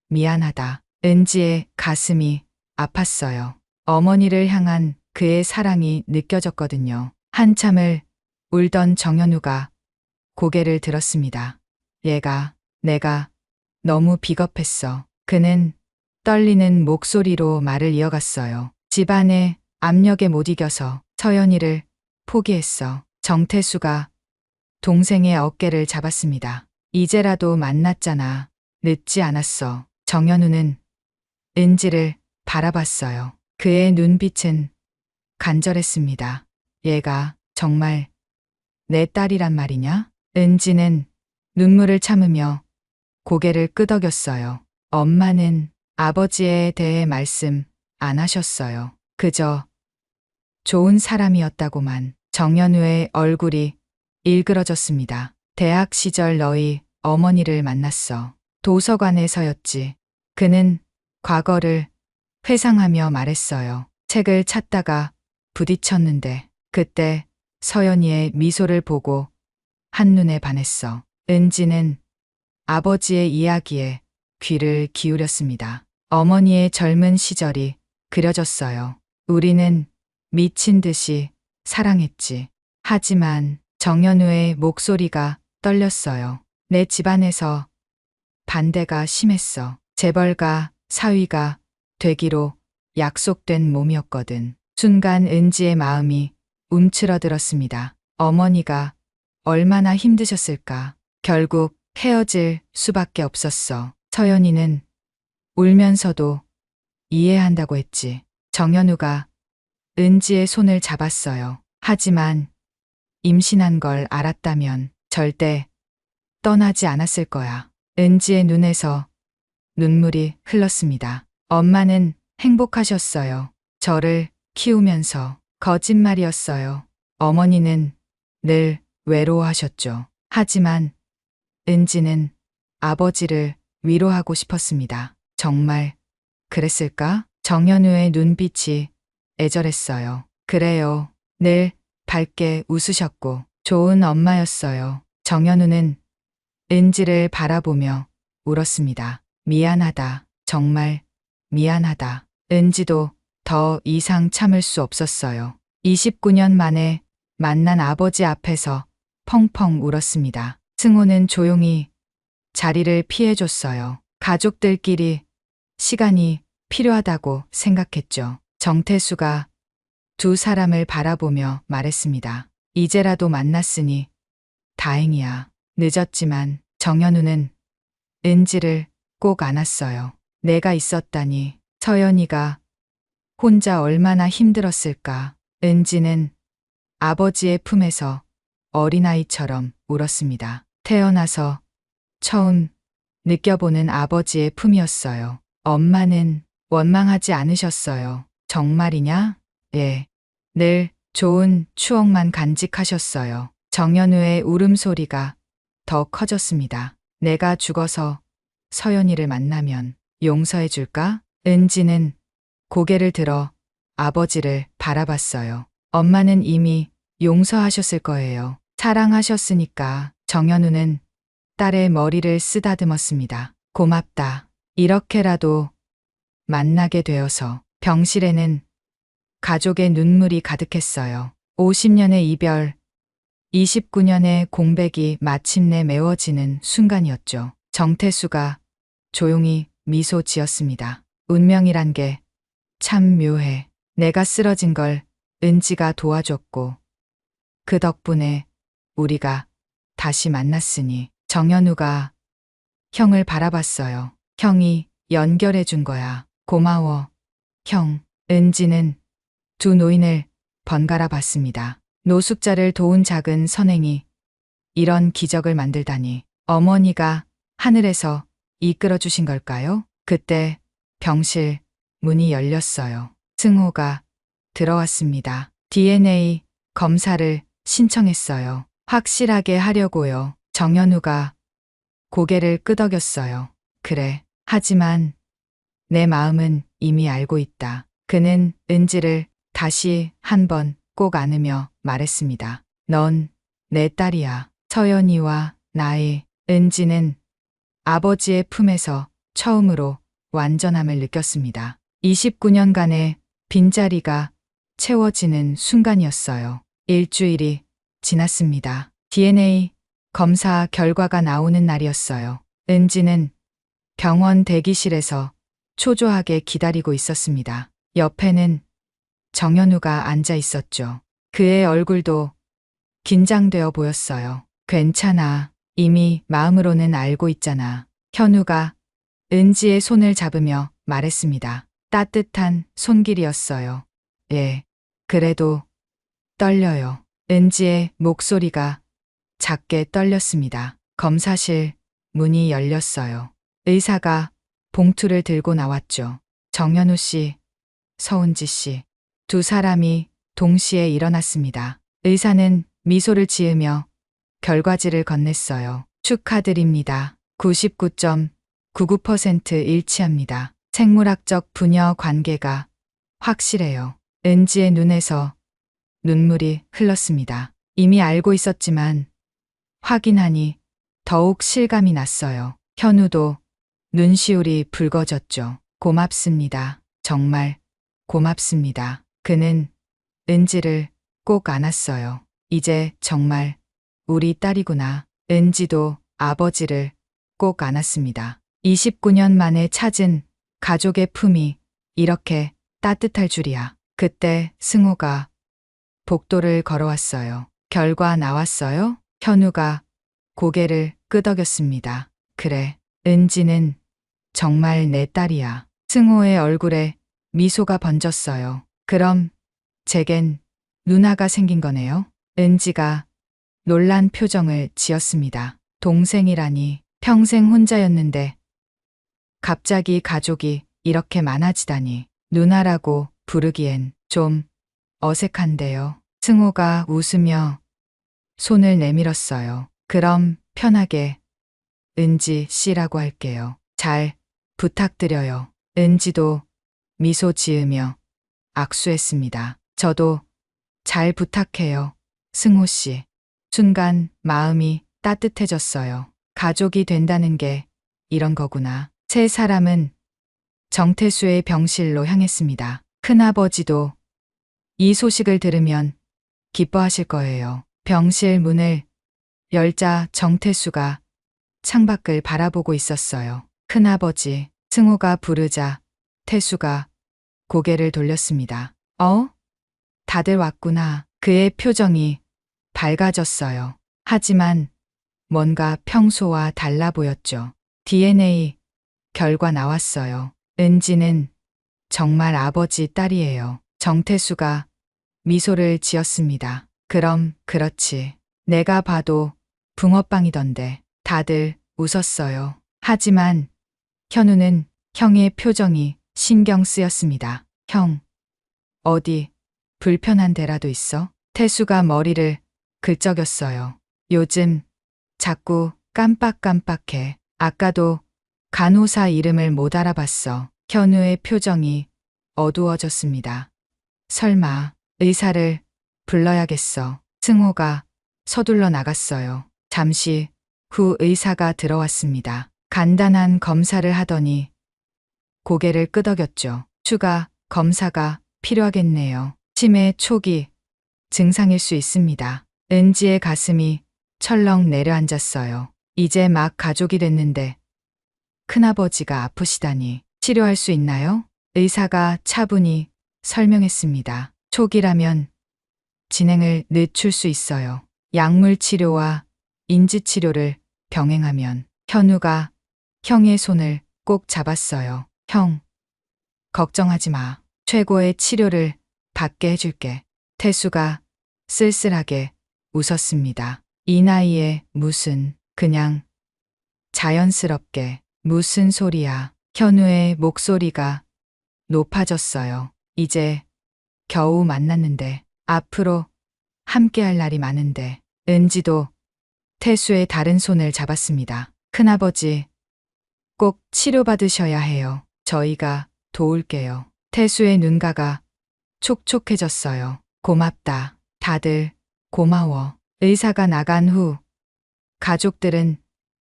미안하다. 은지의 가슴이 아팠어요. 어머니를 향한 그의 사랑이 느껴졌거든요. 한참을 울던 정현우가 고개를 들었습니다. 내가 너무 비겁했어. 그는 떨리는 목소리로 말을 이어갔어요. 집안의 압력에 못 이겨서 서연이를 포기했어. 정태수가 동생의 어깨를 잡았습니다. 이제라도 만났잖아. 늦지 않았어. 정현우는 은지를 바라봤어요. 그의 눈빛은 간절했습니다. 얘가 정말 내 딸이란 말이냐? 은지는 눈물을 참으며 고개를 끄덕였어요. 엄마는 아버지에 대해 말씀 안 하셨어요. 그저 좋은 사람이었다고만. 정현우의 얼굴이 일그러졌습니다. 대학 시절 너희 어머니를 만났어. 도서관에서였지. 그는 과거를 회상하며 말했어요. 책을 찾다가 부딪혔는데 그때 서연이의 미소를 보고 한눈에 반했어. 은지는 아버지의 이야기에 귀를 기울였습니다. 어머니의 젊은 시절이 그려졌어요. 우리는 미친 듯이 사랑했지. 하지만 정현우의 목소리가 떨렸어요. 내 집안에서 반대가 심했어. 재벌가 사위가 되기로 약속된 몸이었거든. 순간 은지의 마음이 움츠러들었습니다. 어머니가 얼마나 힘드셨을까. 결국 헤어질 수밖에 없었어. 서연이는 울면서도 이해한다고 했지. 정현우가 은지의 손을 잡았어요. 하지만 임신한 걸 알았다면 절대 떠나지 않았을 거야. 은지의 눈에서 눈물이 흘렀습니다. 엄마는 행복하셨어요. 저를 키우면서. 거짓말이었어요. 어머니는 늘 외로워하셨죠. 하지만 은지는 아버지를 위로하고 싶었습니다. 정말 그랬을까? 정현우의 눈빛이 애절했어요. 그래요. 늘 밝게 웃으셨고 좋은 엄마였어요. 정현우는 은지를 바라보며 울었습니다. 미안하다. 정말 미안하다. 은지도 더 이상 참을 수 없었어요. 29년 만에 만난 아버지 앞에서 펑펑 울었습니다. 승호는 조용히 자리를 피해줬어요. 가족들끼리 시간이 필요하다고 생각했죠. 정태수가 두 사람을 바라보며 말했습니다. 이제라도 만났으니 다행이야. 늦었지만 정현우는 은지를 꼭 안았어요. 내가 있었다니. 서연이가 혼자 얼마나 힘들었을까. 은지는 아버지의 품에서 어린아이처럼 울었습니다. 태어나서 처음 느껴보는 아버지의 품이었어요. 엄마는 원망하지 않으셨어요. 정말이냐? 예. 늘 좋은 추억만 간직하셨어요. 정현우의 울음소리가 더 커졌습니다. 내가 죽어서 서연이를 만나면 용서해 줄까? 은지는 고개를 들어 아버지를 바라봤어요. 엄마는 이미 용서하셨을 거예요. 사랑하셨으니까. 정현우는 딸의 머리를 쓰다듬었습니다. 고맙다. 이렇게라도 만나게 되어서. 병실에는 가족의 눈물이 가득했어요. 50년의 이별, 29년의 공백이 마침내 메워지는 순간이었죠. 정태수가 조용히 미소 지었습니다. 운명이란 게 참 묘해. 내가 쓰러진 걸 은지가 도와줬고 그 덕분에 우리가 다시 만났으니. 정현우가 형을 바라봤어요. 형이 연결해 준 거야. 고마워. 형. 은지는 두 노인을 번갈아 봤습니다. 노숙자를 도운 작은 선행이 이런 기적을 만들다니. 어머니가 하늘에서 이끌어 주신 걸까요? 그때 병실 문이 열렸어요. 승호가 들어왔습니다. DNA 검사를 신청했어요. 확실하게 하려고요. 정현우가 고개를 끄덕였어요. 그래. 하지만 내 마음은 이미 알고 있다. 그는 은지를 다시 한 번 꼭 안으며 말했습니다. 넌 내 딸이야. 서연이와 나의. 은지는 아버지의 품에서 처음으로 완전함을 느꼈습니다. 29년간의 빈자리가 채워지는 순간이었어요. 일주일이 지났습니다. DNA 검사 결과가 나오는 날이었어요. 은지는 병원 대기실에서 초조하게 기다리고 있었습니다. 옆에는 정현우가 앉아 있었죠. 그의 얼굴도 긴장되어 보였어요. 괜찮아. 이미 마음으로는 알고 있잖아. 현우가 은지의 손을 잡으며 말했습니다. 따뜻한 손길이었어요. 예. 그래도 떨려요. 은지의 목소리가 작게 떨렸습니다. 검사실 문이 열렸어요. 의사가 봉투를 들고 나왔죠. 정현우 씨, 서은지 씨. 두 사람이 동시에 일어났습니다. 의사는 미소를 지으며 결과지를 건넸어요. 축하드립니다. 99.99% 일치합니다. 생물학적 부녀 관계가 확실해요. 은지의 눈에서 눈물이 흘렀습니다. 이미 알고 있었지만 확인하니 더욱 실감이 났어요. 현우도 눈시울이 붉어졌죠. 고맙습니다. 정말 고맙습니다. 그는 은지를 꼭 안았어요. 이제 정말 우리 딸이구나. 은지도 아버지를 꼭 안았습니다. 29년 만에 찾은 가족의 품이 이렇게 따뜻할 줄이야. 그때 승호가 복도를 걸어왔어요. 결과 나왔어요? 현우가 고개를 끄덕였습니다. 그래, 은지는 정말 내 딸이야. 승호의 얼굴에 미소가 번졌어요. 그럼 제겐 누나가 생긴 거네요? 은지가 놀란 표정을 지었습니다. 동생이라니 평생 혼자였는데 갑자기 가족이 이렇게 많아지다니 누나라고 부르기엔 좀 어색한데요. 승호가 웃으며 손을 내밀었어요. 그럼 편하게 은지 씨라고 할게요. 잘 부탁드려요. 은지도 미소 지으며 악수했습니다. 저도 잘 부탁해요. 승호 씨. 순간 마음이 따뜻해졌어요. 가족이 된다는 게 이런 거구나. 세 사람은 정태수의 병실로 향했습니다. 큰아버지도 이 소식을 들으면 기뻐하실 거예요. 병실 문을 열자 정태수가 창밖을 바라보고 있었어요. 큰아버지, 승호가 부르자 태수가 고개를 돌렸습니다. 다들 왔구나. 그의 표정이 밝아졌어요. 하지만 뭔가 평소와 달라 보였죠. DNA 결과 나왔어요. 은지는 정말 아버지 딸이에요. 정태수가 미소를 지었습니다. 그럼 그렇지. 내가 봐도 붕어빵이던데. 다들 웃었어요. 하지만 현우는 형의 표정이 신경 쓰였습니다. 형, 어디 불편한 데라도 있어? 태수가 머리를 긁적였어요. 요즘 자꾸 깜빡깜빡해. 아까도 간호사 이름을 못 알아봤어. 현우의 표정이 어두워졌습니다. 설마 의사를 불러야겠어. 승호가 서둘러 나갔어요. 잠시 후 의사가 들어왔습니다. 간단한 검사를 하더니 고개를 끄덕였죠. 추가 검사가 필요하겠네요. 치매 초기 증상일 수 있습니다. 은지의 가슴이 철렁 내려앉았어요. 이제 막 가족이 됐는데 큰아버지가 아프시다니. 치료할 수 있나요? 의사가 차분히 설명했습니다. 초기라면 진행을 늦출 수 있어요. 약물 치료와 인지 치료를 병행하면. 현우가 형의 손을 꼭 잡았어요. 형, 걱정하지 마. 최고의 치료를 받게 해줄게. 태수가 쓸쓸하게 웃었습니다. 이 나이에 무슨, 그냥 자연스럽게. 무슨 소리야. 현우의 목소리가 높아졌어요. 이제 겨우 만났는데 앞으로 함께할 날이 많은데. 은지도 태수의 다른 손을 잡았습니다. 큰아버지, 꼭 치료받으셔야 해요. 저희가 도울게요. 태수의 눈가가 촉촉해졌어요. 고맙다. 다들 고마워. 의사가 나간 후 가족들은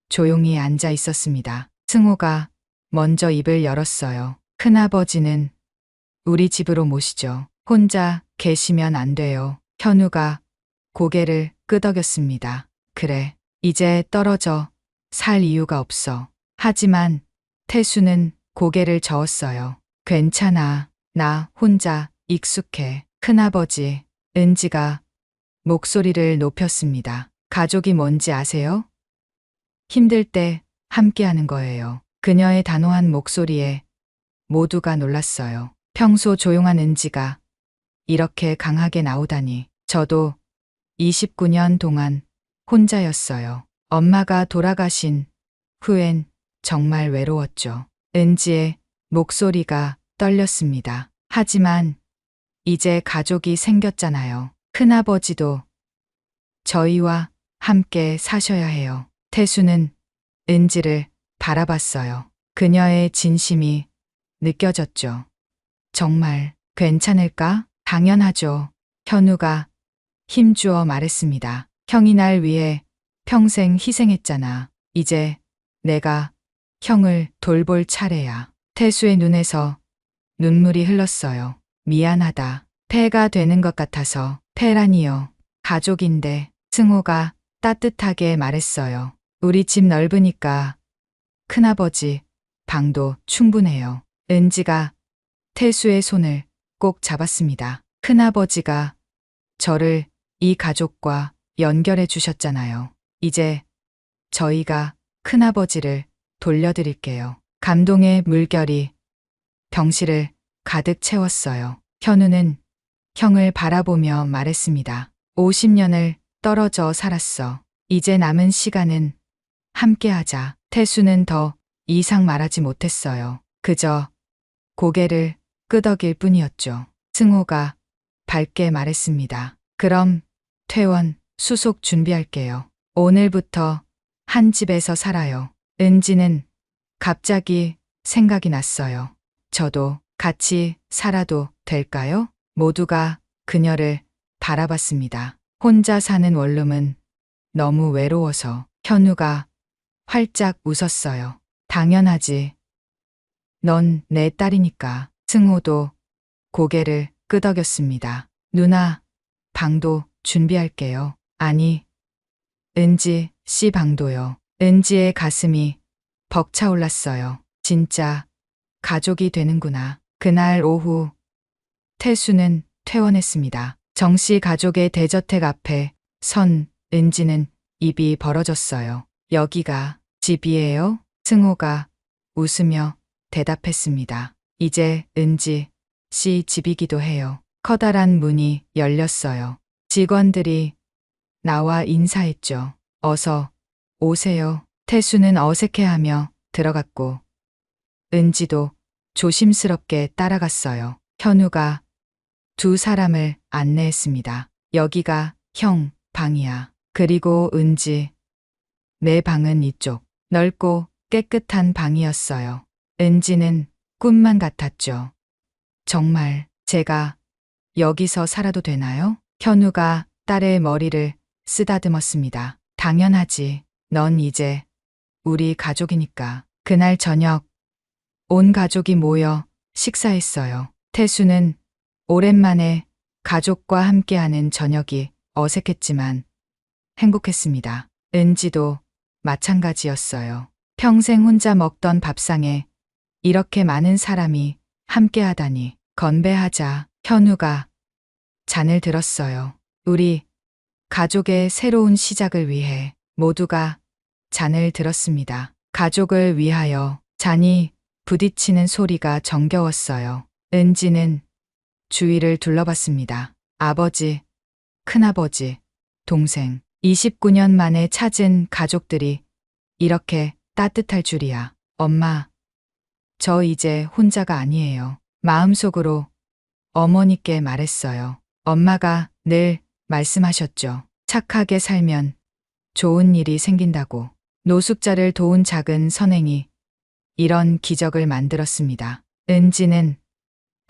조용히 앉아 있었습니다. 승호가 먼저 입을 열었어요. 큰아버지는 우리 집으로 모시죠. 혼자 계시면 안 돼요. 현우가 고개를 끄덕였습니다. 그래, 이제 떨어져 살 이유가 없어. 하지만 태수는 고개를 저었어요. 괜찮아. 나 혼자 익숙해. 큰아버지, 은지가 목소리를 높였습니다. 가족이 뭔지 아세요? 힘들 때 함께하는 거예요. 그녀의 단호한 목소리에 모두가 놀랐어요. 평소 조용한 은지가 이렇게 강하게 나오다니. 저도 29년 동안 혼자였어요. 엄마가 돌아가신 후엔 정말 외로웠죠. 은지의 목소리가 떨렸습니다. 하지만 이제 가족이 생겼잖아요. 큰아버지도 저희와 함께 사셔야 해요. 태수는 은지를 바라봤어요. 그녀의 진심이 느껴졌죠. 정말 괜찮을까? 당연하죠. 현우가 힘주어 말했습니다. 형이 날 위해 평생 희생했잖아. 이제 내가 형을 돌볼 차례야. 태수의 눈에서 눈물이 흘렀어요. 미안하다. 폐가 되는 것 같아서. 폐라니요. 가족인데. 승호가 따뜻하게 말했어요. 우리 집 넓으니까 큰아버지 방도 충분해요. 은지가 태수의 손을 꼭 잡았습니다. 큰아버지가 저를 이 가족과 연결해 주셨잖아요. 이제 저희가 큰아버지를 돌려드릴게요. 감동의 물결이 병실을 가득 채웠어요. 현우는 형을 바라보며 말했습니다. 50년을 떨어져 살았어. 이제 남은 시간은 함께하자. 태수는 더 이상 말하지 못했어요. 그저 고개를 끄덕일 뿐이었죠. 승호가 밝게 말했습니다. 그럼 퇴원, 수속 준비할게요. 오늘부터 한 집에서 살아요. 은지는 갑자기 생각이 났어요. 저도 같이 살아도 될까요? 모두가 그녀를 바라봤습니다. 혼자 사는 원룸은 너무 외로워서 현우가 활짝 웃었어요. 당연하지. 넌 내 딸이니까. 승호도 고개를 끄덕였습니다. 누나, 방도 준비할게요. 아니, 은지 씨 방도요. 은지의 가슴이 벅차올랐어요. 진짜 가족이 되는구나. 그날 오후 태수는 퇴원했습니다. 정씨 가족의 대저택 앞에 선 은지는 입이 벌어졌어요. 여기가 집이에요? 승호가 웃으며 대답했습니다. 이제 은지 씨 집이기도 해요. 커다란 문이 열렸어요. 직원들이 나와 인사했죠. 어서 오세요. 태수는 어색해하며 들어갔고 은지도 조심스럽게 따라갔어요. 현우가 두 사람을 안내했습니다. 여기가 형 방이야. 그리고 은지, 내 방은 이쪽. 넓고 깨끗한 방이었어요. 은지는 꿈만 같았죠. 정말 제가 여기서 살아도 되나요? 현우가 딸의 머리를 쓰다듬었습니다. 당연하지. 넌 이제 우리 가족이니까. 그날 저녁 온 가족이 모여 식사했어요. 태수는 오랜만에 가족과 함께하는 저녁이 어색했지만 행복했습니다. 은지도 마찬가지였어요. 평생 혼자 먹던 밥상에 이렇게 많은 사람이 함께하다니. 건배하자. 현우가 잔을 들었어요. 우리 가족의 새로운 시작을 위해. 모두가 잔을 들었습니다. 가족을 위하여. 잔이 부딪히는 소리가 정겨웠어요. 은지는 주위를 둘러봤습니다. 아버지, 큰아버지, 동생. 29년 만에 찾은 가족들이 이렇게 따뜻할 줄이야. 엄마, 저 이제 혼자가 아니에요. 마음속으로 어머니께 말했어요. 엄마가 늘 말씀하셨죠. 착하게 살면 좋은 일이 생긴다고. 노숙자를 도운 작은 선행이 이런 기적을 만들었습니다. 은지는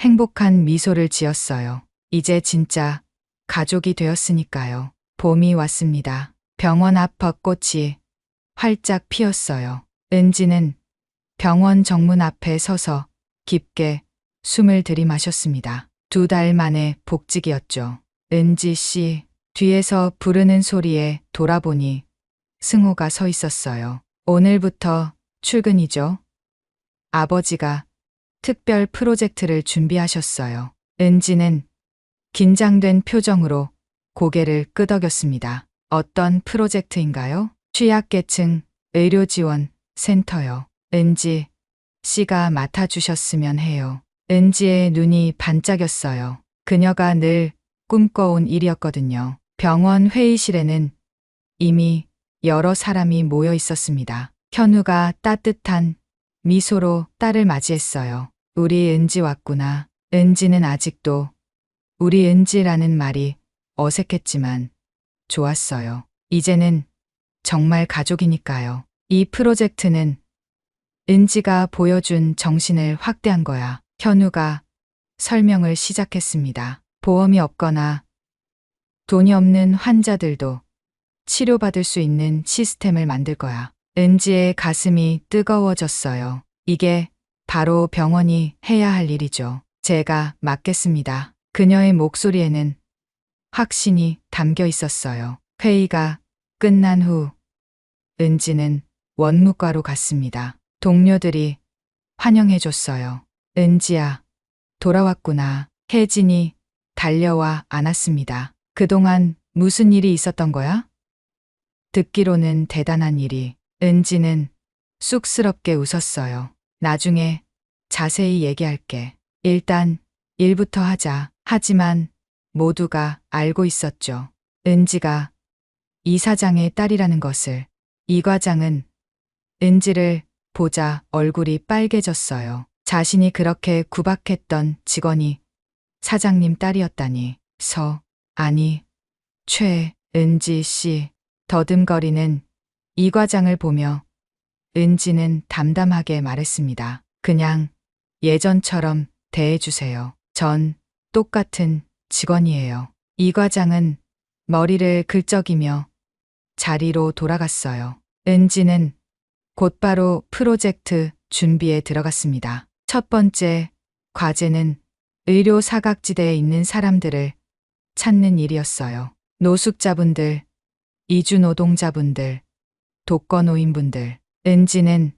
행복한 미소를 지었어요. 이제 진짜 가족이 되었으니까요. 봄이 왔습니다. 병원 앞 벚꽃이 활짝 피었어요. 은지는 병원 정문 앞에 서서 깊게 숨을 들이마셨습니다. 2달 만에 복직이었죠. 은지 씨, 뒤에서 부르는 소리에 돌아보니 승호가 서 있었어요. 오늘부터 출근이죠. 아버지가 특별 프로젝트를 준비하셨어요. 은지는 긴장된 표정으로 고개를 끄덕였습니다. 어떤 프로젝트인가요? 취약계층 의료지원 센터요. 은지 씨가 맡아주셨으면 해요. 은지의 눈이 반짝였어요. 그녀가 늘 꿈꿔온 일이었거든요. 병원 회의실에는 이미 여러 사람이 모여 있었습니다. 현우가 따뜻한 미소로 딸을 맞이했어요. 우리 은지 왔구나. 은지는 아직도 우리 은지라는 말이 어색했지만 좋았어요. 이제는 정말 가족이니까요. 이 프로젝트는 은지가 보여준 정신을 확대한 거야. 현우가 설명을 시작했습니다. 보험이 없거나 돈이 없는 환자들도 치료받을 수 있는 시스템을 만들 거야. 은지의 가슴이 뜨거워졌어요. 이게 바로 병원이 해야 할 일이죠. 제가 맡겠습니다. 그녀의 목소리에는 확신이 담겨 있었어요. 회의가 끝난 후 은지는 원무과로 갔습니다. 동료들이 환영해줬어요. 은지야, 돌아왔구나. 혜진이 달려와 안았습니다. 그동안 무슨 일이 있었던 거야? 듣기로는 대단한 일이. 은지는 쑥스럽게 웃었어요. 나중에 자세히 얘기할게. 일단 일부터 하자. 하지만 모두가 알고 있었죠. 은지가 이 사장의 딸이라는 것을. 이 과장은 은지를 보자 얼굴이 빨개졌어요. 자신이 그렇게 구박했던 직원이 사장님 딸이었다니. 아니, 은지 씨. 더듬거리는 이 과장을 보며 은지는 담담하게 말했습니다. 그냥 예전처럼 대해주세요. 전 똑같은 직원이에요. 이 과장은 머리를 긁적이며 자리로 돌아갔어요. 은지는 곧바로 프로젝트 준비에 들어갔습니다. 첫 번째 과제는 의료 사각지대에 있는 사람들을 찾는 일이었어요. 노숙자분들, 이주노동자분들, 독거노인분들. 은지는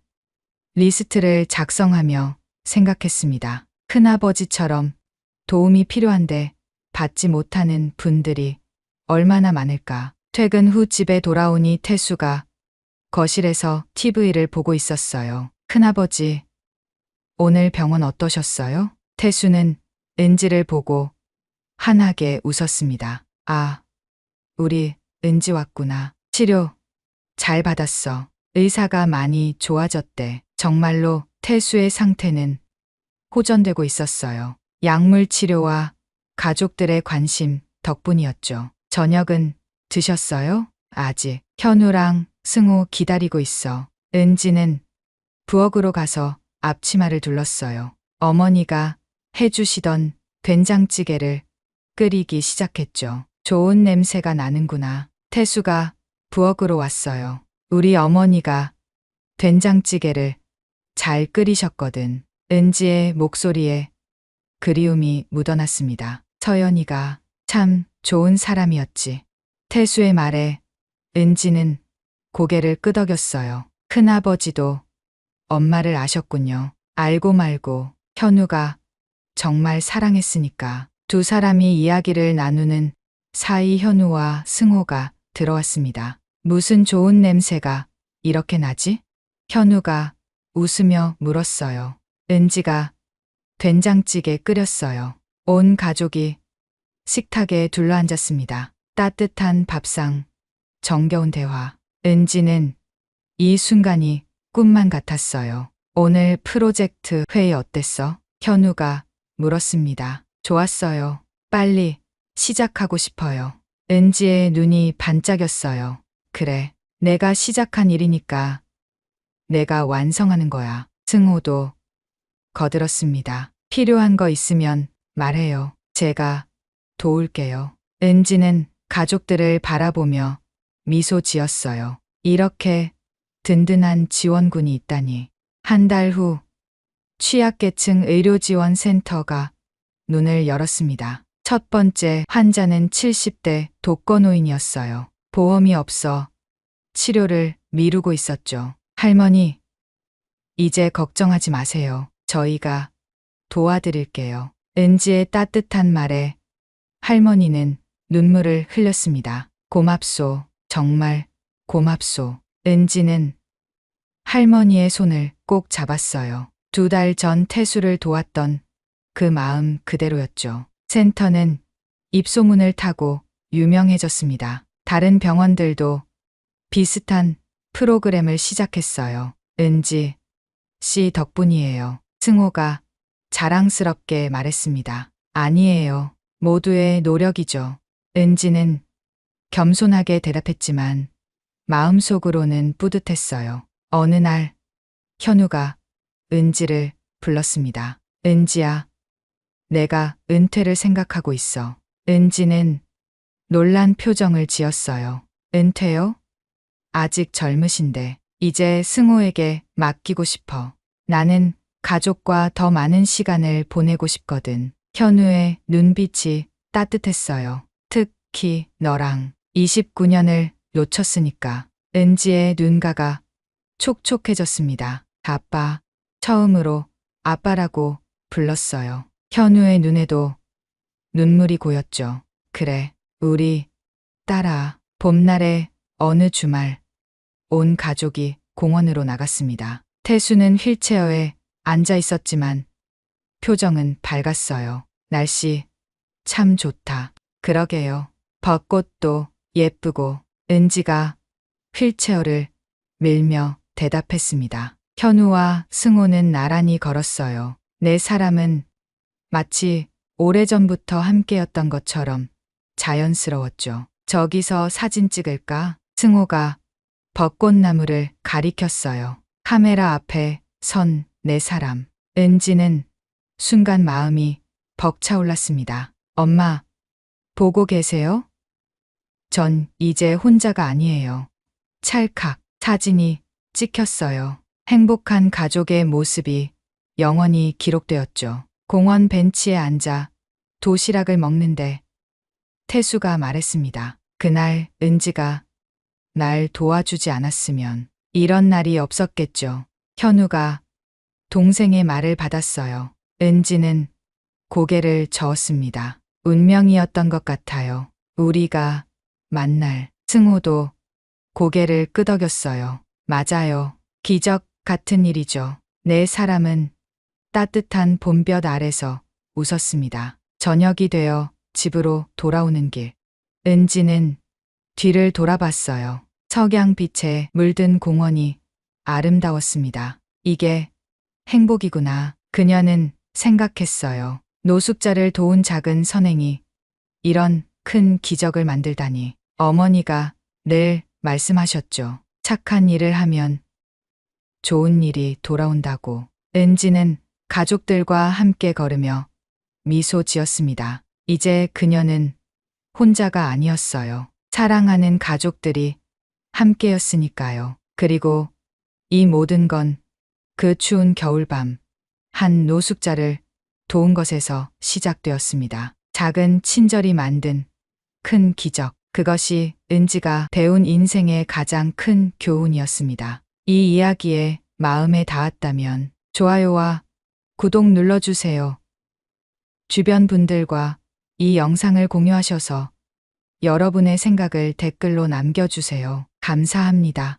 리스트를 작성하며 생각했습니다. 큰아버지처럼 도움이 필요한데 받지 못하는 분들이 얼마나 많을까. 퇴근 후 집에 돌아오니 태수가 거실에서 TV를 보고 있었어요. 큰아버지, 오늘 병원 어떠셨어요? 태수는 은지를 보고 환하게 웃었습니다. 아, 우리 은지 왔구나. 치료 잘 받았어. 의사가 많이 좋아졌대. 정말로 태수의 상태는 호전되고 있었어요. 약물 치료와 가족들의 관심 덕분이었죠. 저녁은 드셨어요? 아직. 현우랑 승호 기다리고 있어. 은지는 부엌으로 가서 앞치마를 둘렀어요. 어머니가 해주시던 된장찌개를 끓이기 시작했죠. 좋은 냄새가 나는구나. 태수가 부엌으로 왔어요. 우리 어머니가 된장찌개를 잘 끓이셨거든. 은지의 목소리에 그리움이 묻어났습니다. 서연이가 참 좋은 사람이었지. 태수의 말에 은지는 고개를 끄덕였어요. 큰아버지도 엄마를 아셨군요. 알고 말고 현우가 정말 사랑했으니까. 두 사람이 이야기를 나누는 사이 현우와 승호가 들어왔습니다. 무슨 좋은 냄새가 이렇게 나지? 현우가 웃으며 물었어요. 은지가 된장찌개 끓였어요. 온 가족이 식탁에 둘러앉았습니다. 따뜻한 밥상, 정겨운 대화. 은지는 이 순간이 꿈만 같았어요. 오늘 프로젝트 회의 어땠어? 현우가 물었습니다. 좋았어요. 빨리 시작하고 싶어요. 은지의 눈이 반짝였어요. 그래, 내가 시작한 일이니까 내가 완성하는 거야. 승호도 거들었습니다. 필요한 거 있으면 말해요. 제가 도울게요. 은지는 가족들을 바라보며 미소 지었어요. 이렇게 든든한 지원군이 있다니. 한 달 후 취약계층 의료지원센터가 문을 열었습니다. 첫 번째 환자는 70대 독거노인이었어요. 보험이 없어 치료를 미루고 있었죠. 할머니, 이제 걱정하지 마세요. 저희가 도와드릴게요. 은지의 따뜻한 말에 할머니는 눈물을 흘렸습니다. 고맙소. 정말 고맙소. 은지는 할머니의 손을 꼭 잡았어요. 2달 전 태수를 도왔던 그 마음 그대로였죠. 센터는 입소문을 타고 유명해졌습니다. 다른 병원들도 비슷한 프로그램을 시작했어요. 은지 씨 덕분이에요. 승호가 자랑스럽게 말했습니다. 아니에요. 모두의 노력이죠. 은지는 겸손하게 대답했지만 마음속으로는 뿌듯했어요. 어느 날 현우가 은지를 불렀습니다. 은지야, 내가 은퇴를 생각하고 있어. 은지는 놀란 표정을 지었어요. 은퇴요? 아직 젊으신데 이제 승호에게 맡기고 싶어. 나는 가족과 더 많은 시간을 보내고 싶거든. 현우의 눈빛이 따뜻했어요. 특히 너랑 29년을 놓쳤으니까. 은지의 눈가가 촉촉해졌습니다. 아빠, 처음으로 아빠라고 불렀어요. 현우의 눈에도 눈물이 고였죠. 그래, 우리 딸아, 봄날에 어느 주말 온 가족이 공원으로 나갔습니다. 태수는 휠체어에 앉아 있었지만 표정은 밝았어요. 날씨 참 좋다. 그러게요. 벚꽃도 예쁘고. 은지가 휠체어를 밀며 대답했습니다. 현우와 승호는 나란히 걸었어요. 네 사람은 마치 오래전부터 함께였던 것처럼 자연스러웠죠. 저기서 사진 찍을까? 승호가 벚꽃나무를 가리켰어요. 카메라 앞에 선 네 사람. 은지는 순간 마음이 벅차올랐습니다. 엄마, 보고 계세요? 전 이제 혼자가 아니에요. 찰칵 사진이 찍혔어요. 행복한 가족의 모습이 영원히 기록되었죠. 공원 벤치에 앉아 도시락을 먹는데 태수가 말했습니다. 그날 은지가 날 도와주지 않았으면 이런 날이 없었겠죠. 현우가 동생의 말을 받았어요. 은지는 고개를 저었습니다. 운명이었던 것 같아요. 우리가 만날. 승호도 고개를 끄덕였어요. 맞아요. 기적 같은 일이죠. 네 사람은 따뜻한 봄볕 아래서 웃었습니다. 저녁이 되어 집으로 돌아오는 길. 은지는 뒤를 돌아봤어요. 석양빛에 물든 공원이 아름다웠습니다. 이게 행복이구나. 그녀는 생각했어요. 노숙자를 도운 작은 선행이 이런 큰 기적을 만들다니. 어머니가 늘 말씀하셨죠. 착한 일을 하면 좋은 일이 돌아온다고. 은지는 가족들과 함께 걸으며 미소 지었습니다. 이제 그녀는 혼자가 아니었어요. 사랑하는 가족들이 함께였으니까요. 그리고 이 모든 건 그 추운 겨울밤 한 노숙자를 도운 것에서 시작되었습니다. 작은 친절이 만든 큰 기적. 그것이 은지가 배운 인생의 가장 큰 교훈이었습니다. 이 이야기에 마음에 닿았다면 좋아요와 구독 눌러주세요. 주변 분들과 이 영상을 공유하셔서 여러분의 생각을 댓글로 남겨주세요. 감사합니다.